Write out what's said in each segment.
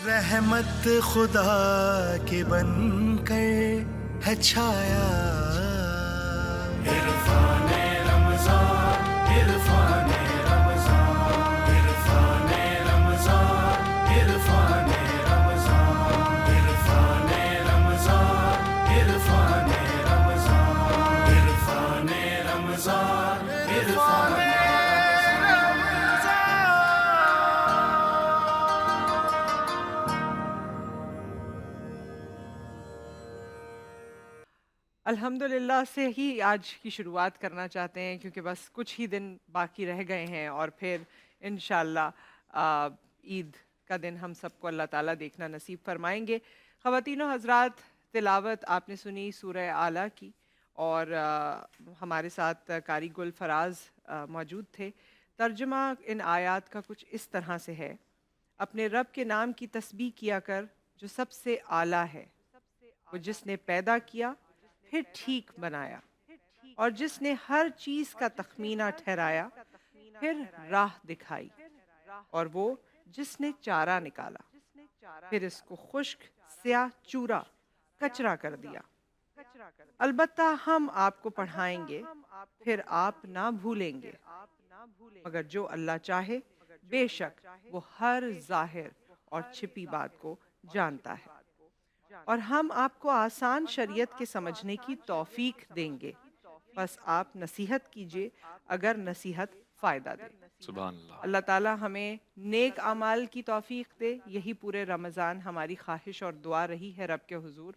رحمت خدا کے بن کر ہے چھایا، عرفان رمضان، عرفان رمضان، عرفان رمضان، عرفان رمضان، عرفان رمضان، عرفان رمضان، عرفان رمضان، عرفان الحمدللہ سے ہی آج کی شروعات کرنا چاہتے ہیں، کیونکہ بس کچھ ہی دن باقی رہ گئے ہیں اور پھر انشاءاللہ عید کا دن ہم سب کو اللہ تعالیٰ دیکھنا نصیب فرمائیں گے۔ خواتین و حضرات، تلاوت آپ نے سنی سورہ اعلیٰ کی، اور ہمارے ساتھ قاری گل فراز موجود تھے۔ ترجمہ ان آیات کا کچھ اس طرح سے ہے: اپنے رب کے نام کی تسبیح کیا کر جو سب سے اعلیٰ ہے، وہ جس نے پیدا کیا پھر ٹھیک بنایا، اور جس نے ہر چیز کا تخمینہ ٹھہرایا پھر راہ دکھائی، اور وہ جس نے چارہ نکالا پھر اس کو خشک سیاہ چورا کچرا کر دیا۔ البتہ ہم آپ کو پڑھائیں گے پھر آپ نہ بھولیں گے، مگر جو اللہ چاہے بے شک وہ ہر ظاہر اور چھپی بات کو جانتا ہے۔ اور ہم آپ کو آسان شریعت کے سمجھنے کی توفیق دیں گے، بس آپ نصیحت کیجئے اگر نصیحت فائدہ دے۔ سبحان اللہ۔ اللہ تعالیٰ ہمیں نیک اعمال کی توفیق دے، یہی پورے رمضان ہماری خواہش اور دعا رہی ہے رب کے حضور۔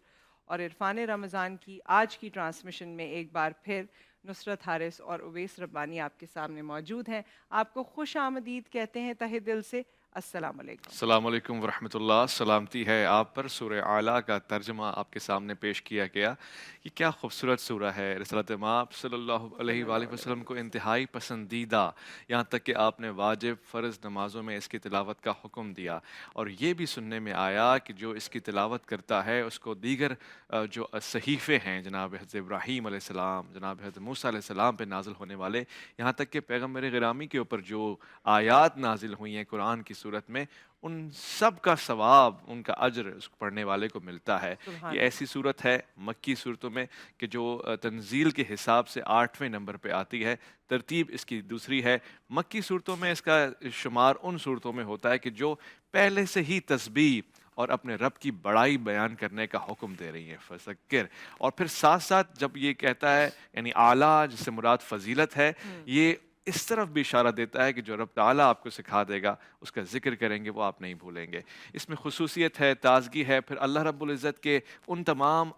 اور عرفان رمضان کی آج کی ٹرانسمیشن میں ایک بار پھر نصرت حارث اور اویس ربانی آپ کے سامنے موجود ہیں۔ آپ کو خوش آمدید کہتے ہیں تہہ دل سے۔ السلام علیکم۔ السلام علیکم ورحمۃ اللہ۔ سلامتی ہے آپ پر۔ سورہ اعلیٰ کا ترجمہ آپ کے سامنے پیش کیا گیا۔ یہ کیا خوبصورت سورہ ہے۔ رسالت مآب صلی اللہ علیہ وآلہ وسلم کو انتہائی پسندیدہ، یہاں تک کہ آپ نے واجب فرض نمازوں میں اس کی تلاوت کا حکم دیا، اور یہ بھی سننے میں آیا کہ جو اس کی تلاوت کرتا ہے اس کو دیگر جو صحیفے ہیں جناب حضرت ابراہیم علیہ السلام، جناب حضرت موسیٰ علیہ السلام پہ نازل ہونے والے، یہاں تک کہ پیغمبر گرامی کے اوپر جو آیات نازل ہوئی ہیں قرآن کی صورت میں، ان سب کا ثواب، ان کا اجر اس کو پڑھنے والے کو ملتا ہے۔ یہ ایسی صورت ہے مکی صورتوں میں کہ جو تنزیل کے حساب سے 8ویں نمبر پہ آتی ہے، ترتیب اس کی دوسری ہے۔ مکی صورتوں میں اس کا شمار ان صورتوں میں ہوتا ہے کہ جو پہلے سے ہی تسبیح اور اپنے رب کی بڑائی بیان کرنے کا حکم دے رہی ہیں، فذکر۔ اور پھر ساتھ ساتھ جب یہ کہتا ہے یعنی اعلیٰ جس سے مراد فضیلت ہے، یہ اس طرف بھی اشارہ دیتا ہے کہ جو رب تعالیٰ آپ کو سکھا دے گا، اس کا ذکر کریں گے، وہ آپ نہیں بھولیں گے۔ اس میں خصوصیت ہے، تازگی ہے، پھر اللہ رب العزت کے ان تمام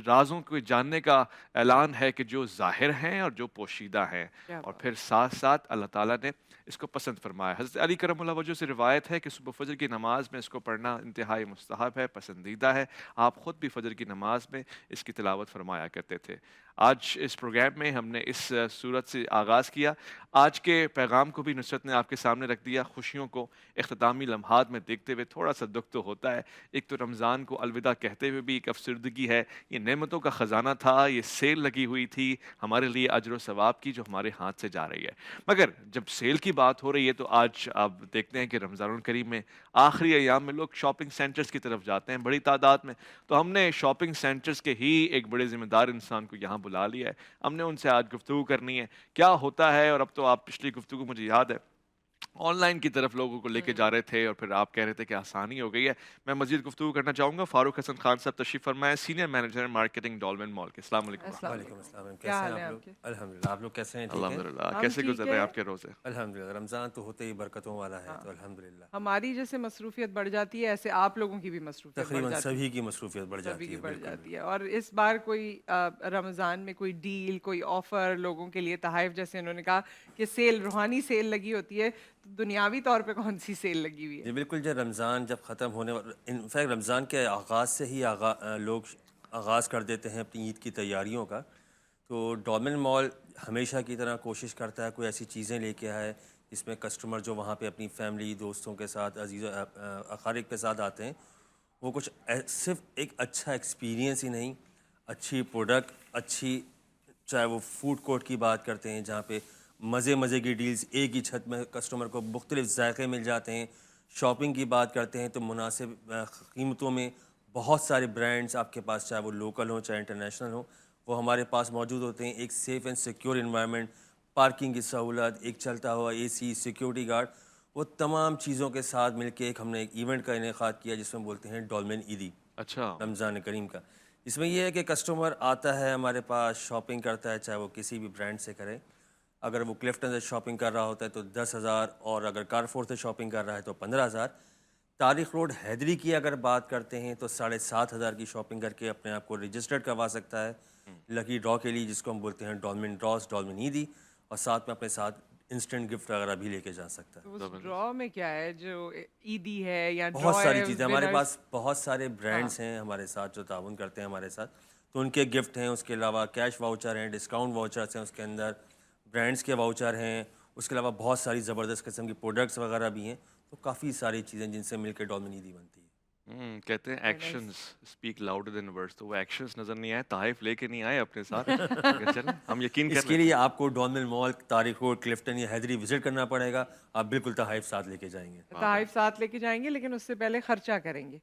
رازوں کو جاننے کا اعلان ہے کہ جو ظاہر ہیں اور جو پوشیدہ ہیں، اور پھر ساتھ ساتھ اللہ تعالیٰ نے اس کو پسند فرمایا۔ حضرت علی کرم اللہ وجہ سے روایت ہے کہ صبح فجر کی نماز میں اس کو پڑھنا انتہائی مستحب ہے، پسندیدہ ہے۔ آپ خود بھی فجر کی نماز میں اس کی تلاوت فرمایا کرتے تھے۔ آج اس پروگرام میں ہم نے اس صورت سے آغاز کیا۔ آج کے پیغام کو بھی نصرت نے آپ کے سامنے رکھ دیا۔ خوشیوں کو اختتامی لمحات میں دیکھتے ہوئے تھوڑا سا دکھ تو ہوتا ہے۔ ایک تو رمضان کو الوداع کہتے ہوئے بھی ایک افسردگی ہے۔ یہ نعمتوں کا خزانہ تھا، یہ سیل لگی ہوئی تھی ہمارے لیے اجر و ثواب کی، جو ہمارے ہاتھ سے جا رہی ہے۔ مگر جب سیل کی بات ہو رہی ہے تو آج آپ دیکھتے ہیں کہ رمضان الکریم میں آخری ایام میں لوگ شاپنگ سینٹرز کی طرف جاتے ہیں بڑی تعداد میں، تو ہم نے شاپنگ سینٹرز کے ہی ایک بڑے ذمہ دار انسان کو یہاں بلا لیا ہے۔ ہم نے ان سے آج گفتگو کرنی ہے کیا ہوتا ہے، اور اب تو آپ پچھلی گفتگو مجھے یاد ہے آن لائن کی طرف لوگوں کو لے کے جا رہے تھے، اور پھر آپ کہہ رہے تھے کہ آسانی ہو گئی ہے۔ میں مزید گفتگو کرنا چاہوں گا۔ فاروق حسن خان صاحب تشریف فرمائے، سینئر مینیجر مارکیٹنگ ڈولمن مال کے۔ السلام علیکم۔ وعلیکم السلام۔ کیسے ہیں آپ لوگ؟ الحمدللہ۔ آپ لوگ کیسے ہیں؟ ٹھیک ہیں الحمدللہ۔ کیسے گزر رہے ہیں آپ کے روزے؟ الحمدللہ۔ رمضان تو ہوتے ہی برکتوں والا ہے، تو الحمدللہ ہماری جیسے مصروفیت بڑھ جاتی ہے، ایسے آپ لوگوں کی بھی مصروفیت تقریباً سبھی کی مصروفیت بڑھ جاتی ہے۔ اور اس بار کوئی رمضان میں کوئی ڈیل، کوئی آفر لوگوں کے لیے تحائف، جیسے انہوں نے کہا کہ سیل، روحانی سیل لگی ہوتی ہے، تو دنیاوی طور پہ کون سی سیل لگی ہوئی ہے؟ جی بالکل۔ جب رمضان جب ختم ہونے انفیکٹ رمضان کے آغاز سے ہی لوگ آغاز کر دیتے ہیں اپنی عید کی تیاریوں کا، تو ڈولمن مال ہمیشہ کی طرح کوشش کرتا ہے کوئی ایسی چیزیں لے کے آئے جس میں کسٹمر جو وہاں پہ اپنی فیملی، دوستوں کے ساتھ، عزیز اقارب کے ساتھ آتے ہیں، وہ کچھ صرف ایک اچھا ایکسپیرینس ہی نہیں، اچھی پروڈکٹ، اچھی، چاہے وہ فوڈ کورٹ کی بات کرتے ہیں جہاں پہ مزے کی ڈیلز، ایک ہی چھت میں کسٹمر کو مختلف ذائقے مل جاتے ہیں، شاپنگ کی بات کرتے ہیں تو مناسب قیمتوں میں بہت سارے برانڈز آپ کے پاس، چاہے وہ لوکل ہوں چاہے انٹرنیشنل ہوں، وہ ہمارے پاس موجود ہوتے ہیں. ایک safe and secure environment, parking کی سہولت، ایک چلتا ہوا اے سی، سیکیورٹی گارڈ، وہ تمام چیزوں کے ساتھ مل کے ہم نے ایک ایونٹ کا انعقاد کیا جس میں بولتے ہیں ڈولمن عیدی اچھا. رمضان کریم کا. اس میں یہ ہے کہ کسٹمر آتا ہے ہمارے پاس، شاپنگ کرتا ہے، چاہے وہ کسی بھی برانڈ سے کرے. اگر وہ کلفٹن سے شاپنگ کر رہا ہوتا ہے تو 10,000، اور اگر کارفور سے شاپنگ کر رہا ہے تو 15,000. تاریخ روڈ حیدری کی اگر بات کرتے ہیں تو 7,500 کی شاپنگ کر کے اپنے آپ کو رجسٹرڈ کروا سکتا ہے لکی ڈرا کے لیے، جس کو ہم بولتے ہیں ڈولمن ڈراس، ڈولمن عیدی، اور ساتھ میں اپنے ساتھ انسٹنٹ گفٹ وغیرہ بھی لے کے جا سکتا ہے. تو اس ڈرا میں کیا ہے جو عیدی ہے یا بہت draw ساری ہے، چیزیں ہمارے winners- پاس، بہت سارے برانڈس ہیں ہمارے ساتھ جو تعاون کرتے ہیں ہمارے ساتھ، تو ان کے گفٹ ہیں. اس کے علاوہ کیش واؤچر ہیں، ڈسکاؤنٹ واؤچرس ہیں، اس کے اندر برانڈس کے واؤچر ہیں. اس کے علاوہ بہت ساری زبردست قسم کی پروڈکٹس وغیرہ بھی ہیں. تو کافی ساری چیزیں جن سے مل کے ڈولمن عیدی بنتی ہے. کہتے ہیں actions speak louder than words, تو وہ ایکشنز نظر نہیں آئے، تحائف لے کے نہیں آئے اپنے ساتھ. چلیں ہم یقین اس کر کے لیں. لیے آپ کو ڈولمن مال، تاریخ روڈ، کلفٹن یا حیدری وزٹ کرنا پڑے گا. آپ بالکل تحائف ساتھ لے کے جائیں گے. تحائف ساتھ لے کے جائیں گے، لیکن اس سے پہلے خرچہ کریں گے،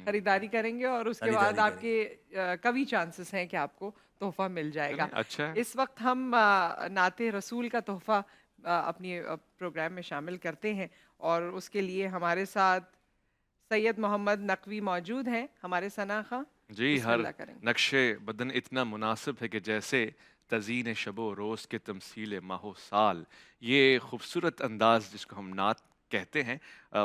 خریداری کریں گے، اور اس کے بعد خریداری آپ کے کبھی چانسز ہیں کہ آپ کو تحفہ مل جائے گا. اچھا ہے. اس وقت ہم نعت رسول کا تحفہ اپنی پروگرام میں شامل کرتے ہیں، اور اس کے لیے ہمارے ساتھ سید محمد نقوی موجود ہیں، ہمارے ثنا خواں. جی، بسم ہر اللہ کریں. نقش بدن اتنا مناسب ہے کہ جیسے تزئین شب و روز کے تمثیل ماہ و سال. یہ خوبصورت انداز جس کو ہم نعت کہتے ہیں،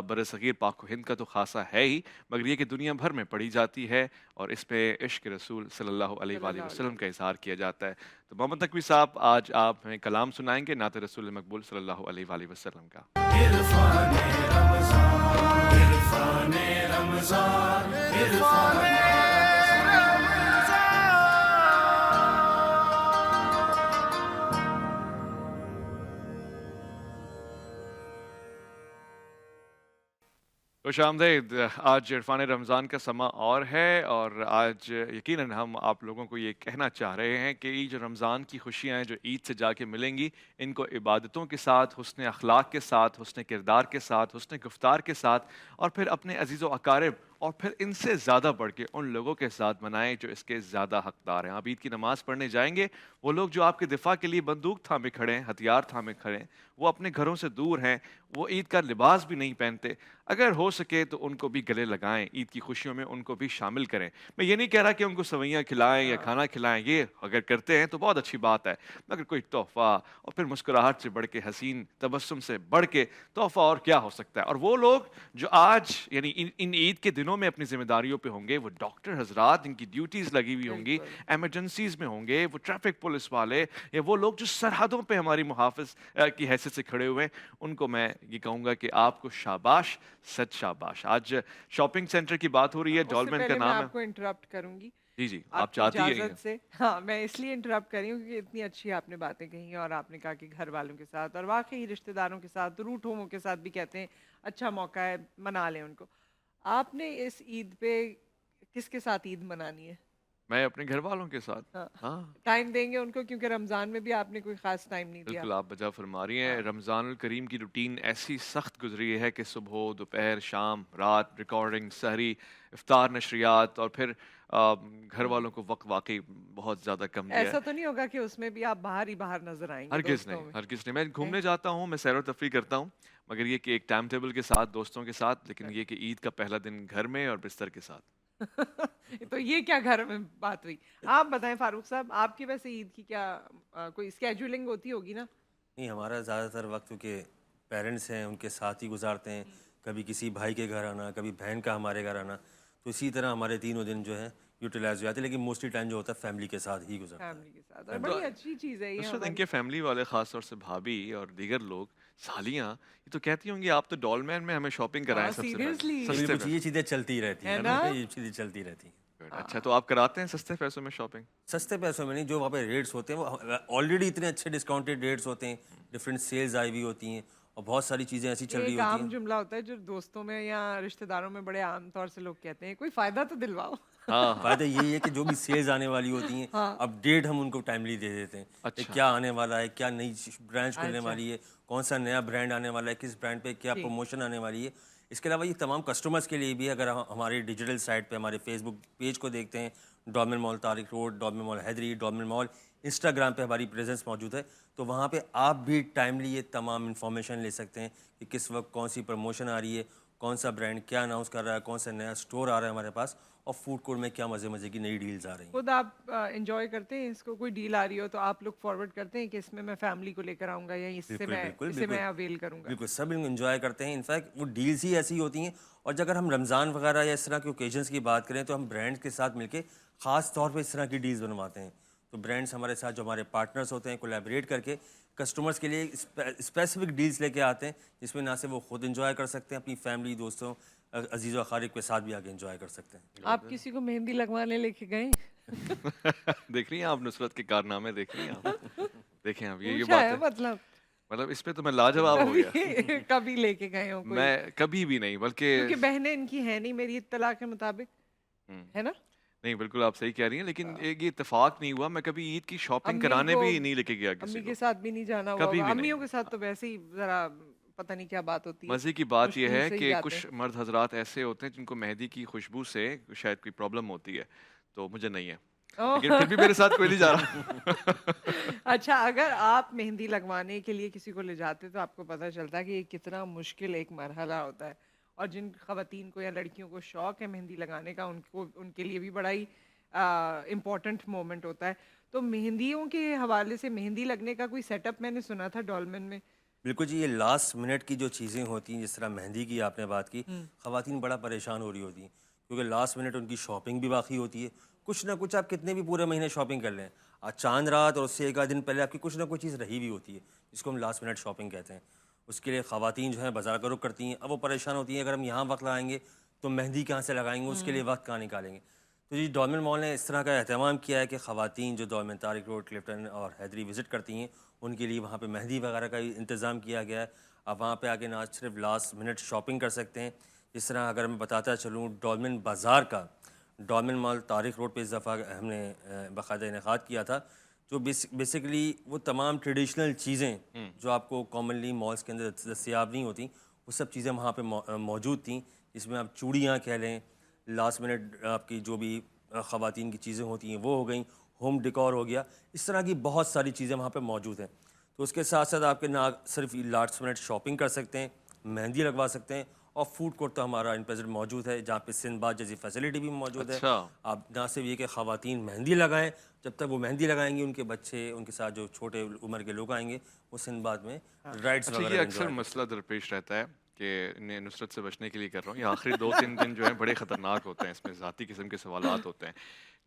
بر صغیر پاک و ہند کا تو خاصا ہے ہی، مگر یہ کہ دنیا بھر میں پڑھی جاتی ہے، اور اس پہ عشق رسول صلی اللہ علیہ وآلہ وسلم کا اظہار کیا جاتا ہے. تو محمد نقوی صاحب، آج آپ ہمیں کلام سنائیں گے نعت رسول مقبول صلی اللہ علیہ وآلہ وسلم کا. عرفان رمضان، عرفان رمضان، عرفان خوش آمدید. آج عرفان رمضان کا سماں اور ہے، اور آج یقیناً ہم آپ لوگوں کو یہ کہنا چاہ رہے ہیں کہ یہ جو رمضان کی خوشیاں ہیں جو عید سے جا کے ملیں گی، ان کو عبادتوں کے ساتھ، حسن اخلاق کے ساتھ، حسن کردار کے ساتھ، حسن گفتار کے ساتھ، اور پھر اپنے عزیز و اقارب، اور پھر ان سے زیادہ بڑھ کے ان لوگوں کے ساتھ منائیں جو اس کے زیادہ حقدار ہیں. آپ عید کی نماز پڑھنے جائیں گے، وہ لوگ جو آپ کے دفاع کے لیے بندوق تھامے کھڑے ہیں، ہتھیار تھامے کھڑے ہیں، وہ اپنے گھروں سے دور ہیں، وہ عید کا لباس بھی نہیں پہنتے. اگر ہو سکے تو ان کو بھی گلے لگائیں، عید کی خوشیوں میں ان کو بھی شامل کریں. میں یہ نہیں کہہ رہا کہ ان کو سوئیاں کھلائیں یا کھانا کھلائیں، یہ اگر کرتے ہیں تو بہت اچھی بات ہے، مگر کوئی تحفہ، اور پھر مسکراہٹ سے بڑھ کے، حسین تبسم سے بڑھ کے تحفہ اور کیا ہو سکتا ہے. اور وہ لوگ جو آج یعنی ان عید کے دنوں میں اپنی ذمہ داریوں پہ ہوں گے، وہ ڈاکٹر حضرات، ان کی ڈیوٹیز لگی ہوئی ہوں گی، ایمرجنسیز میں ہوں گے، وہ ٹریفک پولیس والے، یا وہ لوگ جو سرحدوں پہ ہماری محافظ کی حیثیت سے کھڑے ہوئے ہیں، ان کو میں یہ کہوں گا کہ آپ کو شاباش، سچ شاباش. آج شاپنگ سینٹر کی بات ہو رہی ہے، اس سے ڈولمن کا پہلے میں نام ہے. آپ کو انٹرپٹ کروں گی. جی جی، آپ آپ کی چاہتی ہیں اجازت سے. ہاں، میں اس لیے انٹرپٹ کر رہی ہوں کیونکہ اتنی اچھی آپ نے باتیں کہی، اور آپ نے کہا کہ گھر والوں کے ساتھ اور واقعی رشتہ داروں کے ساتھ، روٹ ہوموں کے ساتھ بھی کہتے ہیں اچھا موقع ہے، منا لیں ان کو. آپ نے اس عید پہ کس کے ساتھ عید منانی ہے؟ میں اپنے گھر والوں کے ساتھ. ہاں ٹائم دیں گے ان کو، کیونکہ رمضان میں بھی آپ نے کوئی خاص ٹائم نہیں دیا. بالکل، آپ بجا فرما رہی ہیں. رمضان الکریم کی روٹین ایسی سخت گزری ہے کہ صبح، دوپہر، شام، رات، ریکارڈنگ، سحری، افطار، نشریات، اور پھر گھر والوں کو وقت واقعی بہت زیادہ کم دیا ہے. ایسا تو نہیں ہوگا کہ اس میں بھی آپ باہر ہی باہر نظر آئیں گے؟ ہرگز دوستوں نہیں، میں ہرگز نہیں. میں گھومنے جاتا ہوں، میں سیر و تفریح کرتا ہوں، مگر یہ کہ ایک ٹائم ٹیبل کے ساتھ، دوستوں کے ساتھ. لیکن یہ کہ عید کا پہلا دن گھر میں اور بستر کے ساتھ. تو یہ کیا گھر میں بات ہوئی؟ آپ بتائیں فاروق صاحب، آپ کی ویسے عید کی کیا کوئی اسکیجولنگ ہوتی ہوگی نا؟ نہیں، ہمارا زیادہ تر وقت کیونکہ پیرنٹس ہیں ان کے ساتھ ہی گزارتے ہیں. کبھی کسی بھائی کے گھر آنا، کبھی بہن کا ہمارے گھر آنا، تو اسی طرح ہمارے تینوں دن جو ہے یوٹیلائز ہو جاتے ہیں. لیکن موسٹلی ٹائم جو ہوتا ہے فیملی کے ساتھ ہی گزرتا ہے. فیملی کے ساتھ، اور بڑی اچھی چیز ہے یہ اس وقت ان ہماری. کے فیملی والے، خاص طور سے بھابھی اور دیگر لوگ، سالیاں، یہ تو کہتی ہوں گی آپ تو ڈولمین میں ہمیں شاپنگ کرائیں سب سے seriously؟ پہلے. یہ کچھ یہ چیزیں چلتی رہتی ہیں، نا؟ یہ چیزیں چلتی رہتی ہیں. اچھا، تو آپ کراتے ہیں سستے پیسوں میں شاپنگ؟ سستے پیسوں میں نہیں، جو وہاں پہ ریٹس ہوتے ہیں وہ آلریڈی اتنے اچھے ڈسکاؤنٹیڈ ریٹس ہوتے ہیں، ڈفرینٹ سیلز آئی ہوئی ہوتی ہیں، اور بہت ساری چیزیں ایسی چل رہی ایک ہوتی عام ہیں. جملہ ہوتا ہے جو دوستوں میں یا رشتہ داروں میں بڑے عام طور سے لوگ کہتے ہیں، کوئی فائدہ تو دلواؤ. ہاں فائدہ یہی ہے کہ جو بھی سیلز آنے والی ہوتی ہیں، اپڈیٹ ہم ان کو ٹائملی دے دیتے ہیں کہ کیا آنے والا ہے، کیا نئی برانچ کھلنے والی ہے، کون سا نیا برانڈ آنے والا ہے، کس برانڈ پہ کیا پروموشن آنے والی ہے. اس کے علاوہ یہ تمام کسٹمرز کے لیے بھی اگر ہماری ڈیجیٹل سائٹ پہ ہمارے فیس بک پیج کو دیکھتے ہیں، ڈولمن مال طارق روڈ، ڈولمن مال حیدری، ڈولمن مال انسٹاگرام پہ ہماری پریزنس موجود ہے، تو وہاں پہ آپ بھی ٹائملی یہ تمام انفارمیشن لے سکتے ہیں کہ کس وقت کون سی پروموشن آ رہی ہے، کون سا برانڈ کیا اناؤنس کر رہا ہے، کون سا نیا اسٹور آ رہا ہے ہمارے پاس، اور فوڈ کورٹ میں کیا مزے مزے کی نئی ڈیلز آ رہی ہیں۔ خود آپ انجوائے کرتے ہیں اس کو؟ کوئی ڈیل آ رہی ہو تو آپ لوگ فارورڈ کرتے ہیں کہ اس میں میں فیملی کو لے کر آؤں گا یا اس سے میں اویل کروں گا؟ بالکل سب انجوائے کرتے ہیں، انفیکٹ وہ ڈیلز ہی ایسی ہوتی ہیں، اور اگر ہم رمضان وغیرہ یا اس طرح کے اوکیزنس کی بات کریں تو ہم برانڈ کے ساتھ مل کے خاص طور پہ اس طرح کی ڈیلز بنواتے ہیں۔ تو برانڈس ہمارے ساتھ جو ہمارے پارٹنرز ہوتے ہیں کولیبریٹ کر کے کسٹمرز کے لیے اسپیسیفک ڈیلز لے کے آتے ہیں، جس میں نہ صرف وہ خود انجوائے کر سکتے ہیں، اپنی فیملی دوستوں عزیز و اقارب کے ساتھ بھی آگے انجوائے کر سکتے ہیں۔ آپ کسی کو مہندی لگوانے لے کے گئے؟ دیکھ رہی ہیں آپ نصرت کے کارنامے، دیکھ رہی ہیں آپ، دیکھیں اب یہ پوچھا بات ہے ہے، مطلب اس پہ تو میں لاجواب ہو گیا، کبھی لے کے گئے ہوں کوئی؟ میں کبھی بھی نہیں، بلکہ کیونکہ بہنیں ان کی ہیں نہیں میری اطلاع کے مطابق، ہے نا؟ نہیں بالکل آپ صحیح کہہ رہی ہیں، لیکن ایک یہ اتفاق نہیں ہوا، میں کبھی عید کی شاپنگ امی کرانے کو- بھی نہیں لے کے گیا کسی امی کو۔ کے ساتھ بھی نہیں جانا ہوا کبھی ہوگا، بھی نہیں۔ امیوں کے ساتھ تو ویسے ہی ذرا پتہ نہیں کیا بات ہوتی ہے، مزے کی بات یہ مشکل ہے سے ہی کہ جاتے کچھ ہیں۔ مرد حضرات ایسے ہوتے ہیں جن کو مہندی کی خوشبو سے شاید کوئی پرابلم ہوتی ہے، تو مجھے نہیں ہے، لیکن پھر بھی میرے ساتھ کوئی نہیں جا رہا۔ اچھا، اگر آپ مہندی لگوانے کے لیے کسی کو لے جاتے تو آپ کو پتہ چلتا ہے کہ یہ کتنا مشکل ایک مرحلہ ہوتا ہے، اور جن خواتین کو یا لڑکیوں کو شوق ہے مہندی لگانے کا ان کے لیے بھی بڑا ہی امپورٹنٹ مومنٹ ہوتا ہے۔ تو مہندیوں کے حوالے سے مہندی لگنے کا کوئی سیٹ اپ میں نے سنا تھا ڈولمن میں؟ بالکل جی، یہ لاسٹ منٹ کی جو چیزیں ہوتی ہیں، جس طرح مہندی کی آپ نے بات کی، خواتین بڑا پریشان ہو رہی ہوتی ہیں، کیونکہ لاسٹ منٹ ان کی شاپنگ بھی باقی ہوتی ہے، کچھ نہ کچھ آپ کتنے بھی پورے مہینے شاپنگ کر لیں، چاند رات اور اس سے ایک آدھ دن پہلے آپ کی کچھ نہ کچھ چیز رہی بھی ہوتی ہے، جس کو ہم لاسٹ منٹ شاپنگ کہتے ہیں۔ اس کے لیے خواتین جو ہیں بازار کا رخ کرتی ہیں، اب وہ پریشان ہوتی ہیں اگر ہم یہاں وقت لگائیں گے تو مہندی کہاں سے لگائیں گے، اس کے لیے وقت کہاں نکالیں گے۔ تو جی ڈولمن مال نے اس طرح کا اہتمام کیا ہے کہ خواتین جو ڈولمن طارق روڈ، کلفٹن اور حیدری وزٹ کرتی ہیں، ان کے لیے وہاں پہ مہندی وغیرہ کا انتظام کیا گیا ہے۔ آپ وہاں پہ آ کے نہ صرف لاسٹ منٹ شاپنگ کر سکتے ہیں، جس طرح اگر میں بتاتا چلوں ڈولمن بازار کا، ڈولمن مال طارق روڈ پہ اس دفعہ ہم نے باقاعدہ انعقاد کیا تھا، جو بیسیکلی وہ تمام ٹریڈیشنل چیزیں جو آپ کو کامنلی مالز کے اندر دستیاب نہیں ہوتی، وہ سب چیزیں وہاں پہ موجود تھیں، جس میں آپ چوڑیاں کہہ لیں، لاسٹ منٹ آپ کی جو بھی خواتین کی چیزیں ہوتی ہیں وہ ہو گئیں، ہوم ڈیکور ہو گیا، اس طرح کی بہت ساری چیزیں وہاں پہ موجود ہیں۔ تو اس کے ساتھ ساتھ آپ کے نہ صرف لاسٹ منٹ شاپنگ کر سکتے ہیں، مہندی لگوا سکتے ہیں، اور فوڈ کورٹ تو ہمارا ان پریزنٹ موجود ہے، جہاں پہ سندھ باد جیسی فیسلٹی بھی موجود ہے۔ اچھا، آپ نہ صرف یہ کہ خواتین مہندی لگائیں، جب تک وہ مہندی لگائیں گی ان کے بچے، ان کے ساتھ جو چھوٹے عمر کے لوگ آئیں گے، وہ سندھ باد میں رائڈس اچھا، وغیرہ یہ بھی اکثر enjoy مسئلہ درپیش رہتا ہے کہ انہیں نصرت سے بچنے کے لیے کر رہا ہوں، یہ آخری 2-3 دن جو ہیں بڑے خطرناک ہوتے ہیں، اس میں ذاتی قسم کے سوالات ہوتے ہیں۔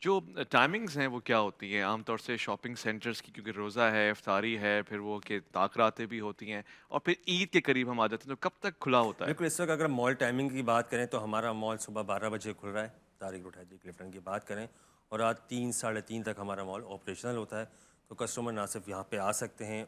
جو ٹائمنگز ہیں وہ کیا ہوتی ہیں عام طور سے شاپنگ سینٹرز کی؟ کیونکہ روزہ ہے، افطاری ہے، پھر وہ کہ تاخراتیں بھی ہوتی ہیں، اور پھر عید کے قریب ہم آ جاتے ہیں، تو کب تک کھلا ہوتا ہے؟ بالکل، اس وقت اگر مال ٹائمنگ کی بات کریں تو ہمارا مال صبح 12 بجے کھل رہا ہے، طارق روڈ حیدری کلفٹن کی بات کریں، اور رات 3 ساڑھے 3 تک ہمارا مال آپریشنل ہوتا ہے۔ تو کسٹمر نہ صرف یہاں پہ آ سکتے ہیں،